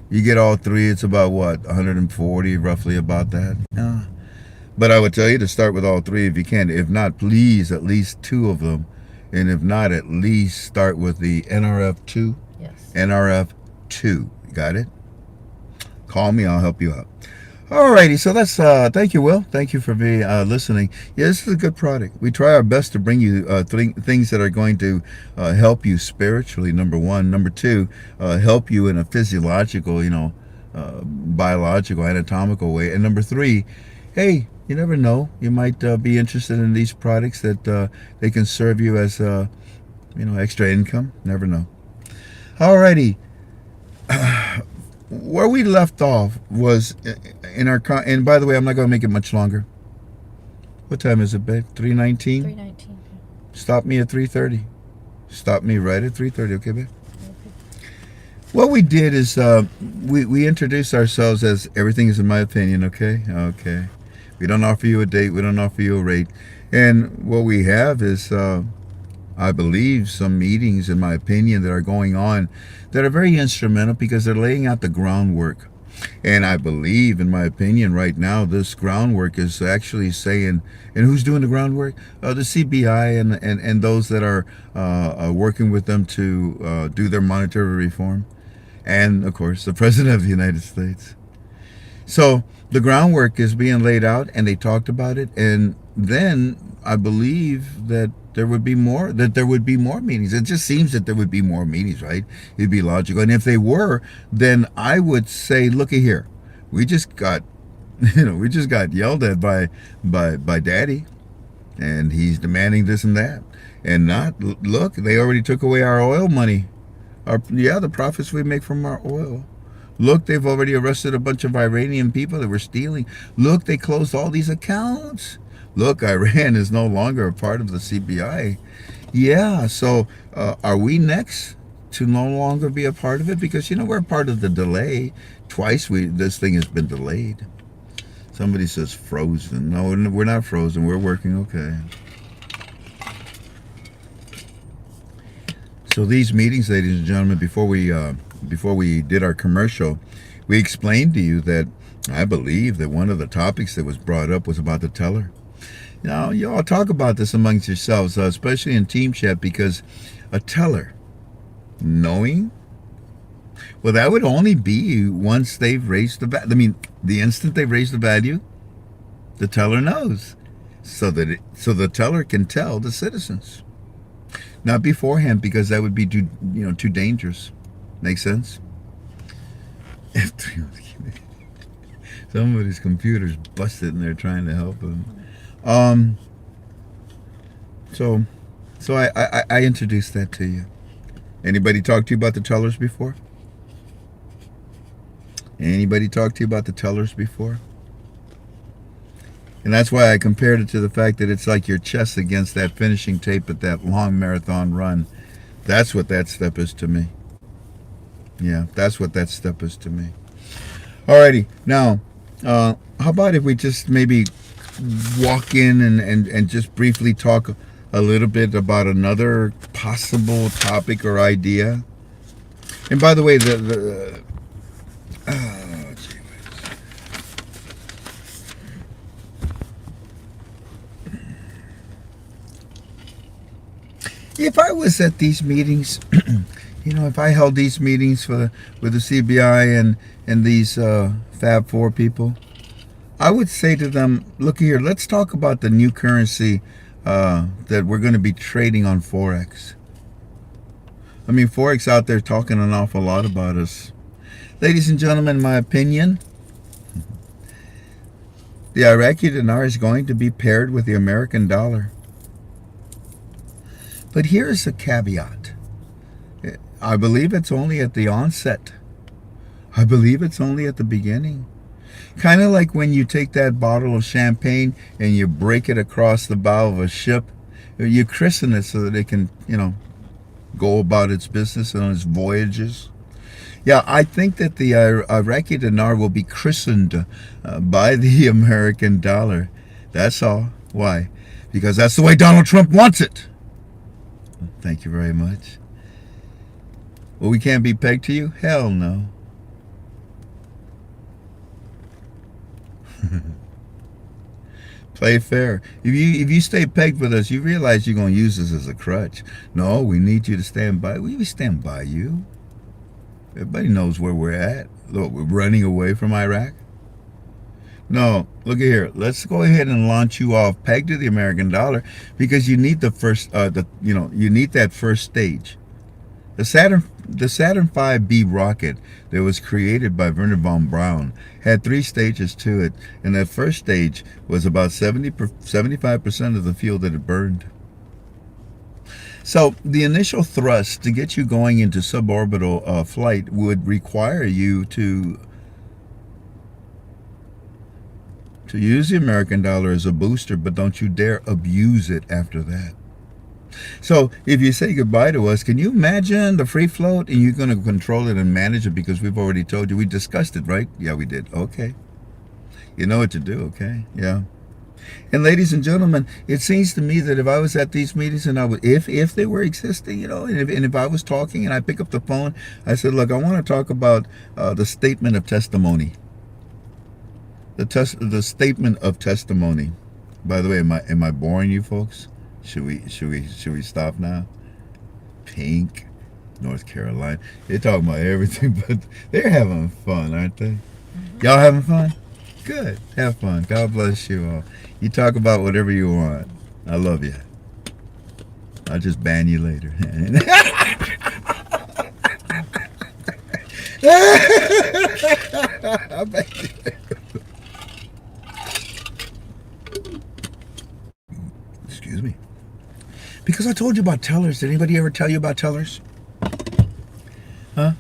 You get all 3, it's about what, 140, roughly about that. Yeah. But I would tell you to start with all 3 if you can. If not, please, at least 2 of them. And if not, at least start with the NRF2. Yes. NRF2. You got it? Call me, I'll help you out. Alrighty, so that's thank you, Will. Thank you for listening. Yeah, this is a good product. We try our best to bring you things that are going to help you spiritually, number 1. Number 2, help you in a physiological, biological, anatomical way. And number 3, hey, you never know. You might be interested in these products that they can serve you as extra income. Never know. Alrighty. Where we left off was in our and by the way, I'm not going to make it much longer. What time is it, babe? 3:19? 319. Stop me at 3:30. Stop me right at 3:30, okay, babe? What we did is we introduced ourselves as everything is in my opinion, okay? Okay. We don't offer you a date. We don't offer you a rate. And what we have is, I believe, some meetings, in my opinion, that are going on that are very instrumental because they're laying out the groundwork. And I believe, in my opinion, right now, this groundwork is actually saying, and who's doing the groundwork? The CBI and those that are working with them to do their monetary reform. And, of course, the President of the United States. So the groundwork is being laid out, and they talked about it. And then I believe that there would be more meetings. It just seems that there would be more meetings, right? It'd be logical. And if they were, then I would say, looky here, we just got yelled at by Daddy, and he's demanding this and that. And look, they already took away our oil money. The profits we make from our oil. Look, they've already arrested a bunch of Iranian people that were stealing. Look, they closed all these accounts. Look, Iran is no longer a part of the CBI. Yeah, so are we next to no longer be a part of it? Because, we're part of the delay. Twice this thing has been delayed. Somebody says frozen. No, we're not frozen. We're working okay. So these meetings, ladies and gentlemen, before we did our commercial, we explained to you that I believe that one of the topics that was brought up was about the teller. Now, you all talk about this amongst yourselves, especially in team chat, because a teller, knowing, well, that would only be once they've raised the value. I mean, the instant they raise the value, the teller knows, so the teller can tell the citizens. Not beforehand, because that would be too dangerous. Make sense? Somebody's computer's busted and they're trying to help them. So I introduced that to you. Anybody talk to you about the tellers before? Anybody talk to you about the tellers before? And that's why I compared it to the fact that it's like your chest against that finishing tape at that long marathon run. That's what that step is to me. Yeah, that's what that step is to me. Alrighty, now, how about if we just maybe walk in and just briefly talk a little bit about another possible topic or idea? And by the way, if I was at these meetings, if I held these meetings with the CBI and these Fab Four people, I would say to them, look here, let's talk about the new currency that we're going to be trading on Forex. I mean, Forex out there talking an awful lot about us. Ladies and gentlemen, in my opinion, the Iraqi dinar is going to be paired with the American dollar. But here's a caveat. I believe it's only at the onset. I believe it's only at the beginning. Kind of like when you take that bottle of champagne and you break it across the bow of a ship. You christen it so that it can, go about its business on its voyages. Yeah, I think that the Iraqi dinar will be christened by the American dollar. That's all. Why? Because that's the way Donald Trump wants it. Thank you very much. Well, we can't be pegged to you? Hell no. Play fair. If you stay pegged with us, you realize you're going to use us as a crutch. No, we need you to stand by. We stand by you. Everybody knows where we're at. Look, we're running away from Iraq. No, look at here. Let's go ahead and launch you off pegged to the American dollar because you need the first. You need that first stage. The Saturn V rocket that was created by Werner von Braun had 3 stages to it, and that first stage was about 75% of the fuel that it burned. So the initial thrust to get you going into suborbital flight would require you to use the American dollar as a booster, but don't you dare abuse it after that. So if you say goodbye to us, can you imagine the free float and you're going to control it and manage it because we've already told you? We discussed it, right? Yeah, we did. Okay. You know what to do, okay? Yeah. And ladies and gentlemen, it seems to me that if I was at these meetings and I would, if they were existing, and if I was talking and I pick up the phone, I said, look, I want to talk about the statement of testimony. The statement of testimony. By the way, am I boring you folks? Should we stop now? Pink, North Carolina. They're talking about everything, but they're having fun, aren't they? Mm-hmm. Y'all having fun? Good. Have fun. God bless you all. You talk about whatever you want. I love you. I'll just ban you later. I'll ban you later. Excuse me. Because I told you about tellers. Did anybody ever tell you about tellers? Huh?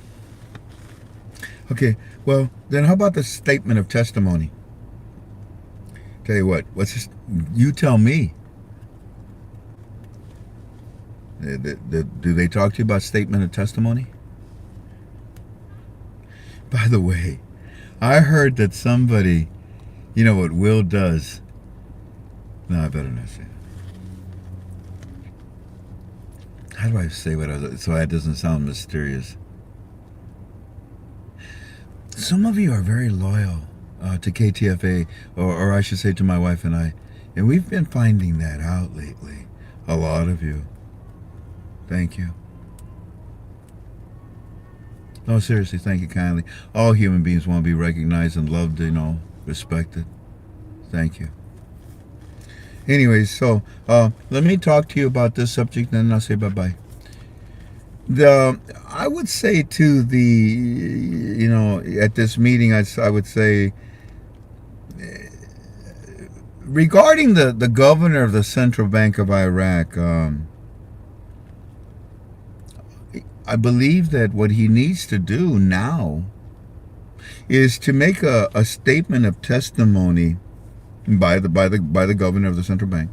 Okay, well, then how about the statement of testimony? Tell you what, what's this? You tell me. Do they talk to you about statement of testimony? By the way, I heard that somebody, what Will does. No, I better not say it. How do I say so that doesn't sound mysterious? Some of you are very loyal to KTFA, or I should say to my wife and I. And we've been finding that out lately. A lot of you. Thank you. No, seriously, thank you kindly. All human beings want to be recognized and loved, respected. Thank you. Anyways, so let me talk to you about this subject, and then I'll say bye-bye. I would say to at this meeting, I would say, regarding the governor of the Central Bank of Iraq, I believe that what he needs to do now is to make a statement of testimony by the governor of the central bank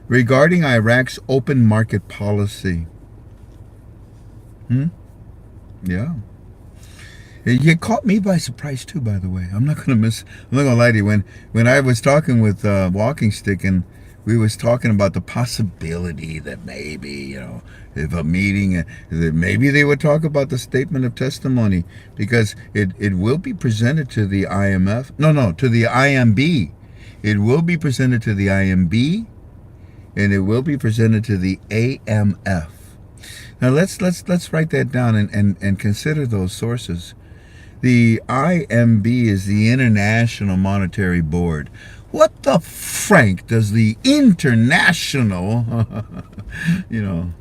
regarding Iraq's open market policy. Yeah. It caught me by surprise too, by the way. I'm not gonna lie to you. When I was talking with Walking Stick, and we was talking about the possibility that maybe, if a meeting, that maybe they would talk about the statement of testimony, because it will be presented to the IMF. No, to the IMB. It will be presented to the IMB, and it will be presented to the AMF. Now let's write that down and consider those sources. The IMB is the International Monetary Board. What the frank does the International,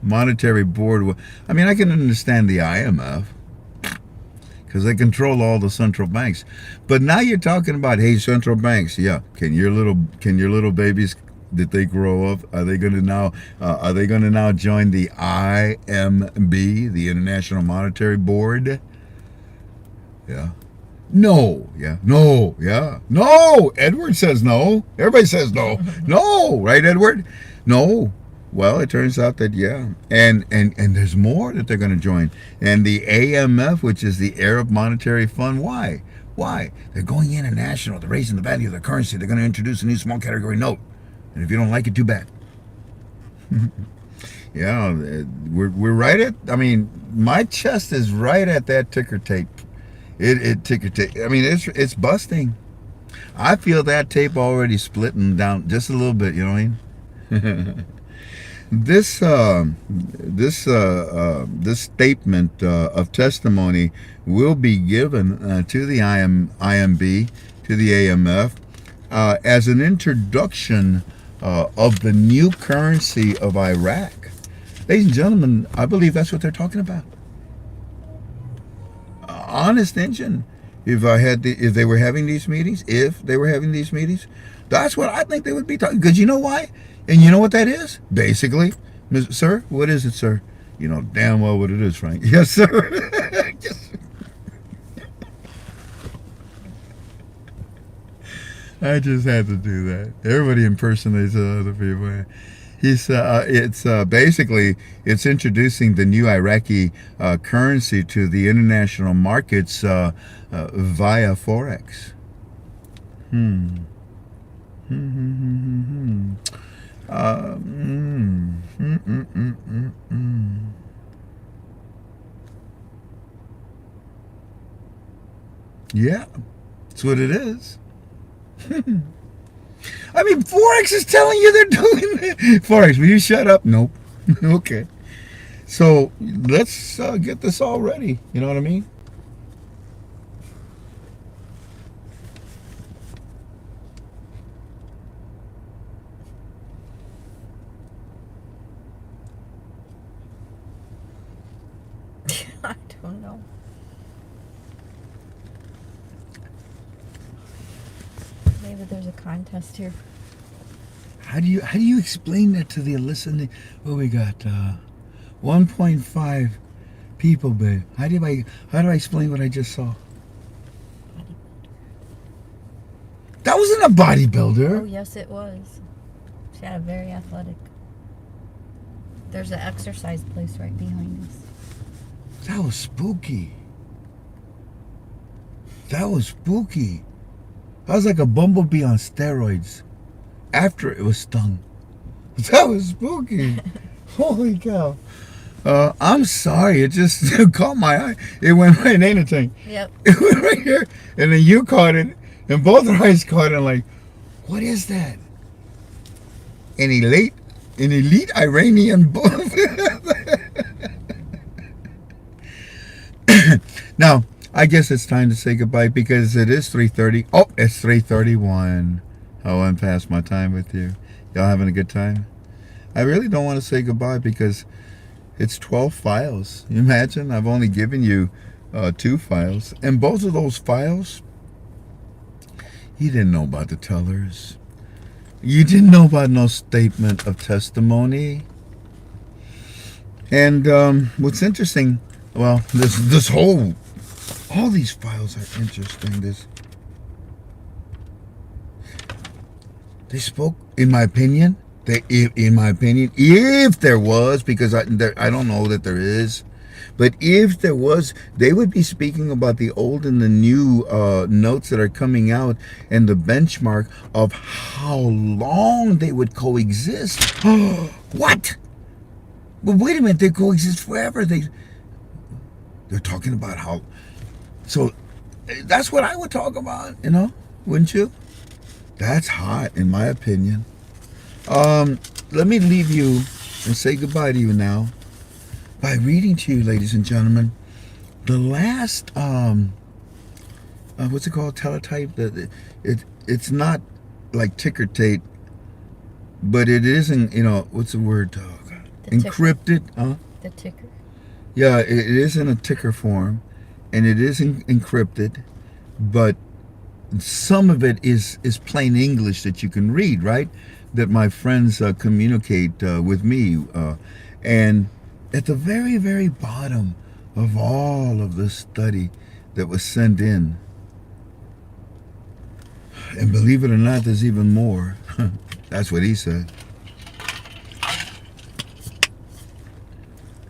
Monetary Board? I mean, I can understand the IMF because they control all the central banks. But now you're talking about, hey, central banks, yeah, can your little babies that they grow up, are they going to now join the IMB, the International Monetary Board? Yeah. No. Yeah. No. Yeah. No. Edward says no. Everybody says no. No. Right, Edward? No. Well, it turns out that, yeah. And there's more that they're going to join. And the AMF, which is the Arab Monetary Fund, why? Why? They're going international. They're raising the value of their currency. They're going to introduce a new small category note. And if you don't like it, too bad. Yeah, we're right at, my chest is right at that ticker tape. It ticker tape. It's busting. I feel that tape already splitting down just a little bit, you know what I mean? This statement of testimony will be given to the IMB, to the AMF, as an introduction of the new currency of Iraq. Ladies and gentlemen, I believe that's what they're talking about. Honest engine. If they were having these meetings, that's what I think they would be talking. Because you know why? And you know what that is? Basically, sir, what is it, sir? You know damn well what it is, Frank. Yes, sir. Yes. I just had to do that. Everybody impersonates other people. It's basically introducing the new Iraqi currency to the international markets via forex. Yeah, that's what it is. Forex is telling you they're doing it. Forex, will you shut up? Nope. Okay. So let's get this all ready. You know what I mean? I don't know. Maybe there's a contest here. How do you explain that to the listening? Well, we got 1.5 people, babe. How do I explain what I just saw? That wasn't a bodybuilder. Oh, yes, it was. She had a very athletic. There's an exercise place right behind us. That was spooky. That was spooky. That was like a bumblebee on steroids after it was stung. That was spooky. Holy cow. I'm sorry. It just caught my eye. It went right in the thing. Yep. It went right here. And then you caught it. And both our eyes caught it. Like, what is that? An elite Iranian bull. Now, I guess it's time to say goodbye because it is 3:30. Oh, it's 3:31. Oh, I'm past my time with you. Y'all having a good time? I really don't want to say goodbye because it's 12 files. You imagine? I've only given you 2 files. And both of those files, you didn't know about the tellers. You didn't know about no statement of testimony. And what's interesting, well, all these files are interesting. They spoke, in my opinion, if there was, because I don't know that there is, but if there was, they would be speaking about the old and the new notes that are coming out and the benchmark of how long they would coexist. What? But wait a minute, they coexist forever. They're talking about how. So that's what I would talk about, wouldn't you? That's hot, in my opinion. Let me leave you and say goodbye to you now by reading to you, ladies and gentlemen, the last what's it called, teletype? It's not like ticker tape, but it isn't. What's the word? Oh, God. Encrypted, huh? The ticker. Yeah, it is in a ticker form, and it is encrypted, but some of it is plain English that you can read, right? That my friends communicate with me. And at the very, very bottom of all of this study that was sent in, and believe it or not, there's even more. That's what he said.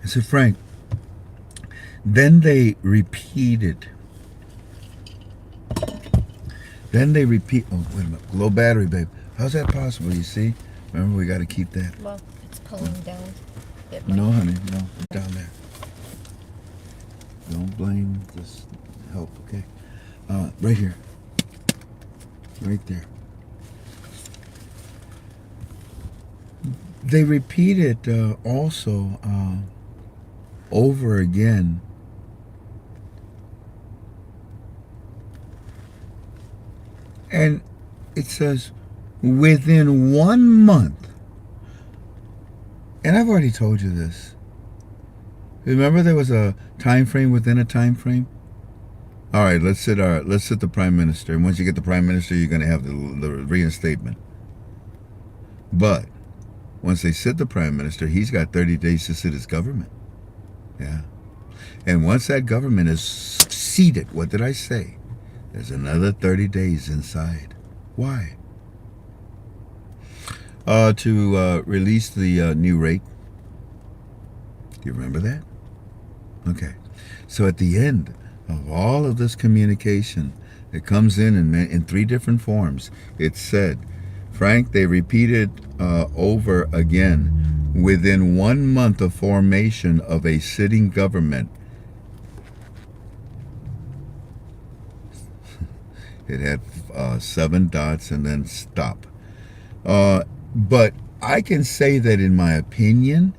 I said, Frank, then they repeated. Oh, wait a minute. Low battery, babe. How's that possible, you see? Remember, we got to keep that. Well, it's pulling down. No, honey, no. Down there. Don't blame, just help, okay? Right here. Right there. They repeat it also over again. And it says, within 1 month. And I've already told you this. Remember there was a time frame within a time frame? All right, let's sit the prime minister. And once you get the prime minister, you're going to have the reinstatement. But once they sit the prime minister, he's got 30 days to sit his government. Yeah. And once that government is seated, what did I say? There's another 30 days inside. Why? To release the new rate. Do you remember that? Okay. So at the end of all of this communication, it comes in 3 different forms. It said, Frank, they repeated over again, within 1 month of formation of a sitting government. It had 7 dots and then stop. But I can say that in my opinion,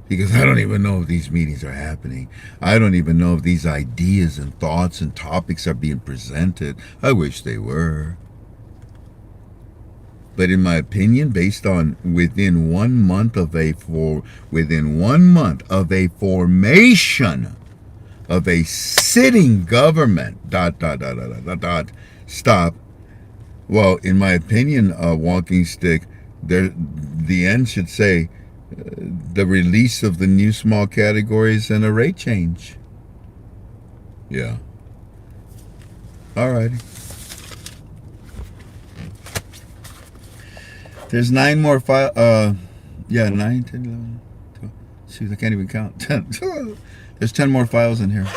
because I don't even know if these meetings are happening. I don't even know if these ideas and thoughts and topics are being presented. I wish they were. But in my opinion, based on within 1 month of a formation of a sitting government, stop. Well, in my opinion, walking stick, the end should say the release of the new small categories and a rate change. Yeah. All righty. There's 9 more files. 9, 10, 11, 12. Shoot, I can't even count. 10. There's 10 more files in here.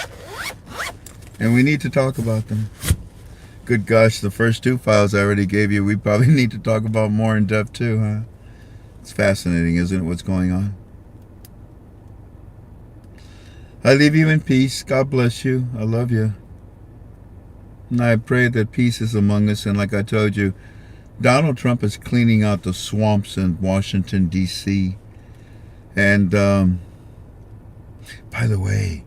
And we need to talk about them. Good gosh, the first 2 files I already gave you, we probably need to talk about more in depth too, huh? It's fascinating, isn't it, what's going on? I leave you in peace. God bless you. I love you. And I pray that peace is among us. And like I told you, Donald Trump is cleaning out the swamps in Washington, D.C. And, by the way,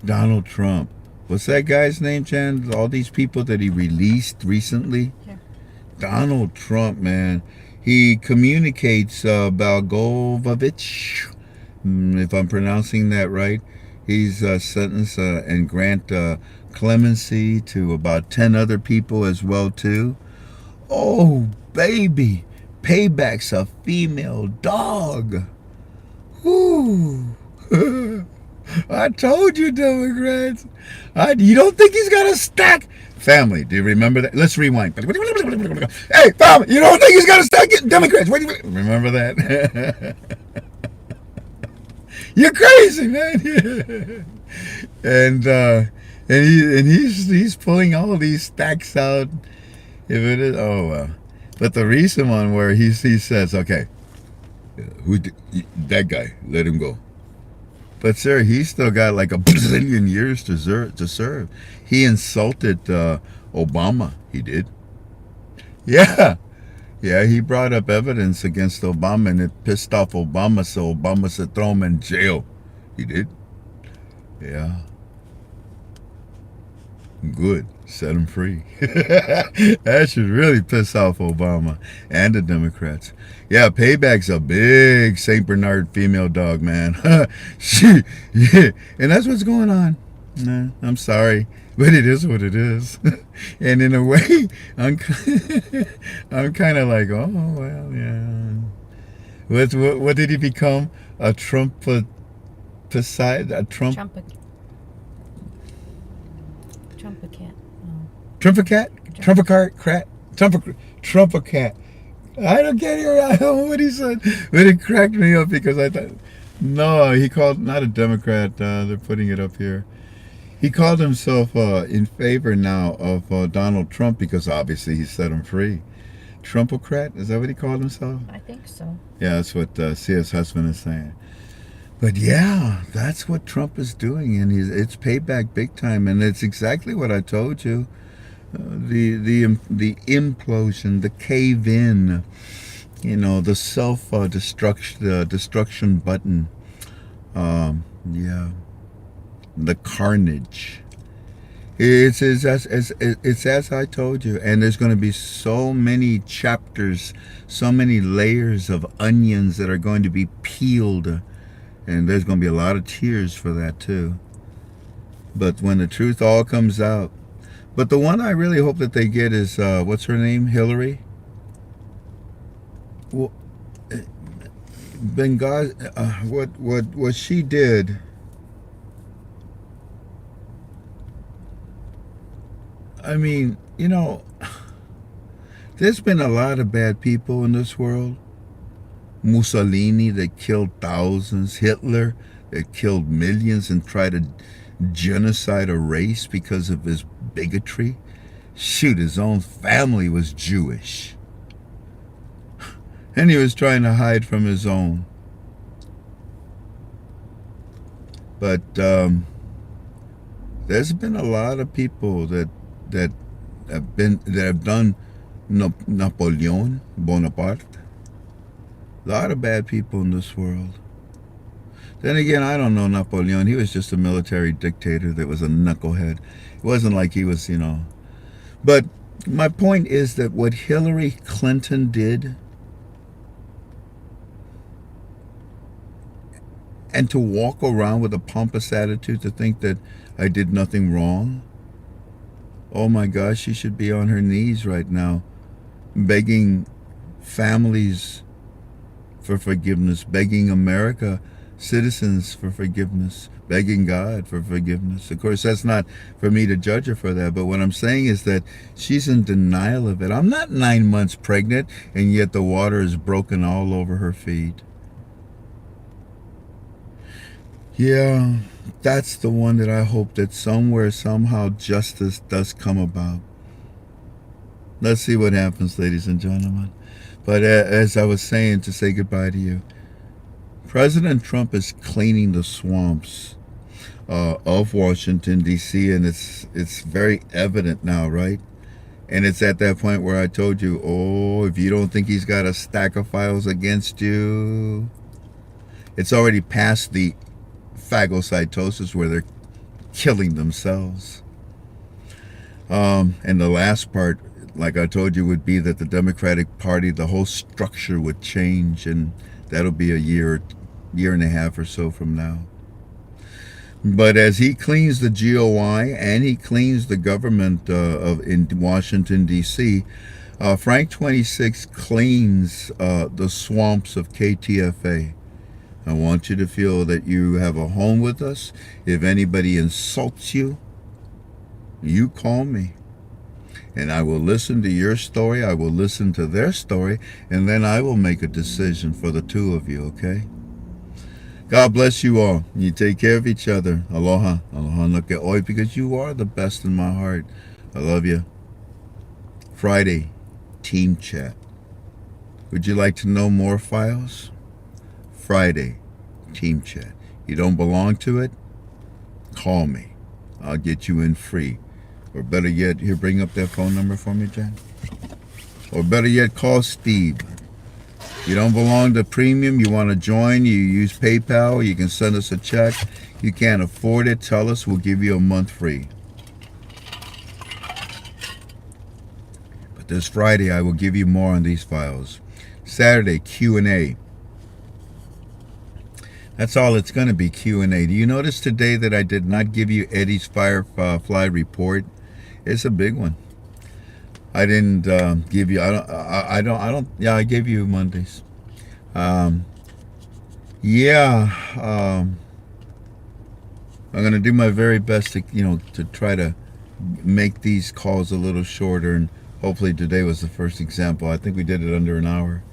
Donald Trump, what's that guy's name, Jan? All these people that he released recently? Yeah. Donald Trump, man. He communicates Balgovovich, if I'm pronouncing that right. He's sentenced and grant clemency to about 10 other people as well, too. Oh, baby. Payback's a female dog. Whoo. I told you, Democrats. You don't think he's got a stack? Family, do you remember that? Let's rewind. Hey, family, you don't think he's got a stack? Democrats, remember that? You're crazy, man. And he's pulling all these stacks out. If it is, oh well. But the recent one where he says, okay, that guy, let him go. But sir, he's still got like a bazillion years to serve. He insulted Obama. He did. Yeah. Yeah, he brought up evidence against Obama, and it pissed off Obama, so Obama said throw him in jail. He did. Yeah. Good. Set him free. That should really piss off Obama and the Democrats. Yeah, Payback's a big St. Bernard female dog, man. Yeah. And that's what's going on. Nah, I'm sorry, but it is what it is. And in a way, I'm kind of like, oh, well, yeah. What did he become? A Trump beside a Trump? Trump-a-cat? Trump-a-cat. I don't get it. I don't know what he said. But it cracked me up because I thought, no, he called, not a Democrat, they're putting it up here. He called himself in favor now of Donald Trump because obviously he set him free. Trumpocrat? Is that what he called himself? I think so. Yeah, that's what C.S. Husband is saying. But yeah, that's what Trump is doing, and it's payback big time, and it's exactly what I told you. The implosion, the cave in, the self destruction button. Yeah, the carnage. It's as I told you, and there's going to be so many chapters, so many layers of onions that are going to be peeled, and there's going to be a lot of tears for that too. But when the truth all comes out, but the one I really hope that they get is what's her name, Hillary. Well, Benghazi, what she did. I mean, there's been a lot of bad people in this world. Mussolini that killed thousands. Hitler that killed millions and tried to genocide a race because of his bigotry. Shoot, his own family was Jewish. And he was trying to hide from his own. But there's been a lot of people that have done Napoleon Bonaparte. A lot of bad people in this world. Then again, I don't know Napoleon. He was just a military dictator that was a knucklehead. It wasn't like he was, But my point is that what Hillary Clinton did, and to walk around with a pompous attitude to think that I did nothing wrong, oh my gosh, she should be on her knees right now, begging families for forgiveness, begging America citizens for forgiveness, begging God for forgiveness. Of course, that's not for me to judge her for that, but what I'm saying is that she's in denial of it. I'm not 9 months pregnant, and yet the water is broken all over her feet. Yeah, that's the one that I hope that somewhere, somehow, justice does come about. Let's see what happens, ladies and gentlemen. But as I was saying, to say goodbye to you, President Trump is cleaning the swamps of Washington, D.C., and it's very evident now, right? And it's at that point where I told you, oh, if you don't think he's got a stack of files against you, it's already past the phagocytosis where they're killing themselves. And the last part, like I told you, would be that the Democratic Party, the whole structure would change, and that'll be a year and a half or so from now. But as he cleans the GOI and he cleans the government in Washington, D.C., Frank 26 cleans the swamps of KTFA. I want you to feel that you have a home with us. If anybody insults you, you call me. And I will listen to your story. I will listen to their story. And then I will make a decision for the two of you, okay? God bless you all. You take care of each other. Aloha. Aloha no ke oi, because you are the best in my heart. I love you. Friday, team chat. Would you like to know more files? Friday, team chat. You don't belong to it? Call me. I'll get you in free. Or better yet, here, bring up that phone number for me, Jen. Or better yet, call Steve. You don't belong to premium, you want to join, you use PayPal, you can send us a check. You can't afford it, tell us, we'll give you a month free. But this Friday, I will give you more on these files. Saturday, Q&A. That's all it's going to be, Q&A. Do you notice today that I did not give you Eddie's Firefly report? It's a big one. I didn't give you. I don't. Yeah, I gave you Mondays. I'm gonna do my very best to try to make these calls a little shorter, and hopefully today was the first example. I think we did it under an hour.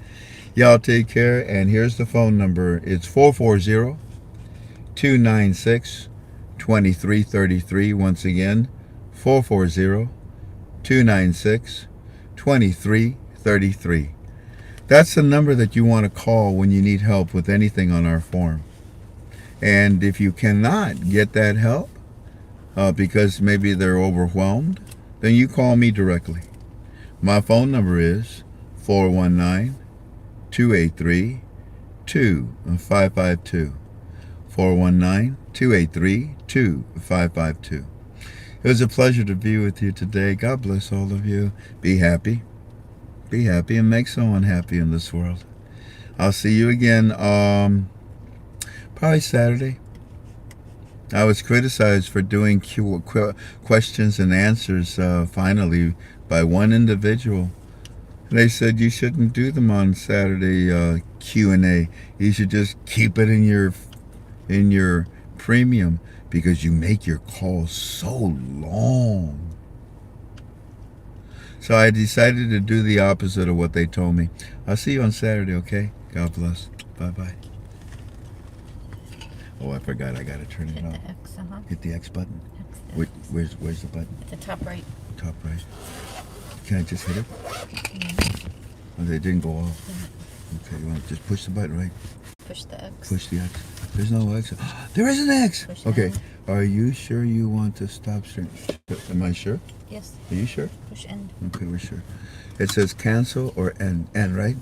Y'all take care, and here's the phone number. It's 440-296-2333. Once again, 440-296-2333. That's the number that you want to call when you need help with anything on our form. And if you cannot get that help because maybe they're overwhelmed, then you call me directly. My phone number is 419-283-2552. 419-283-2552. It was a pleasure to be with you today. God bless all of you. Be happy. Be happy and make someone happy in this world. I'll see you again probably Saturday. I was criticized for doing questions and answers finally by one individual. They said you shouldn't do them on Saturday Q&A. You should just keep it in your premium because you make your calls so long. So I decided to do the opposite of what they told me. I'll see you on Saturday, okay? God bless. Bye-bye. Oh, I forgot. I got to turn it Hit off. the X, Hit the X button. X, Where's the button? at the top right. Top right. Can I just hit it? Oh, they didn't go off. Okay, you want to just push the button, right? Push the X. Push the X. There's no X. There is an X. Push Okay. end. Are you sure you want to stop stream? Am I sure? Yes. Are you sure? Push end. Okay, we're sure. It says cancel or end. End, right?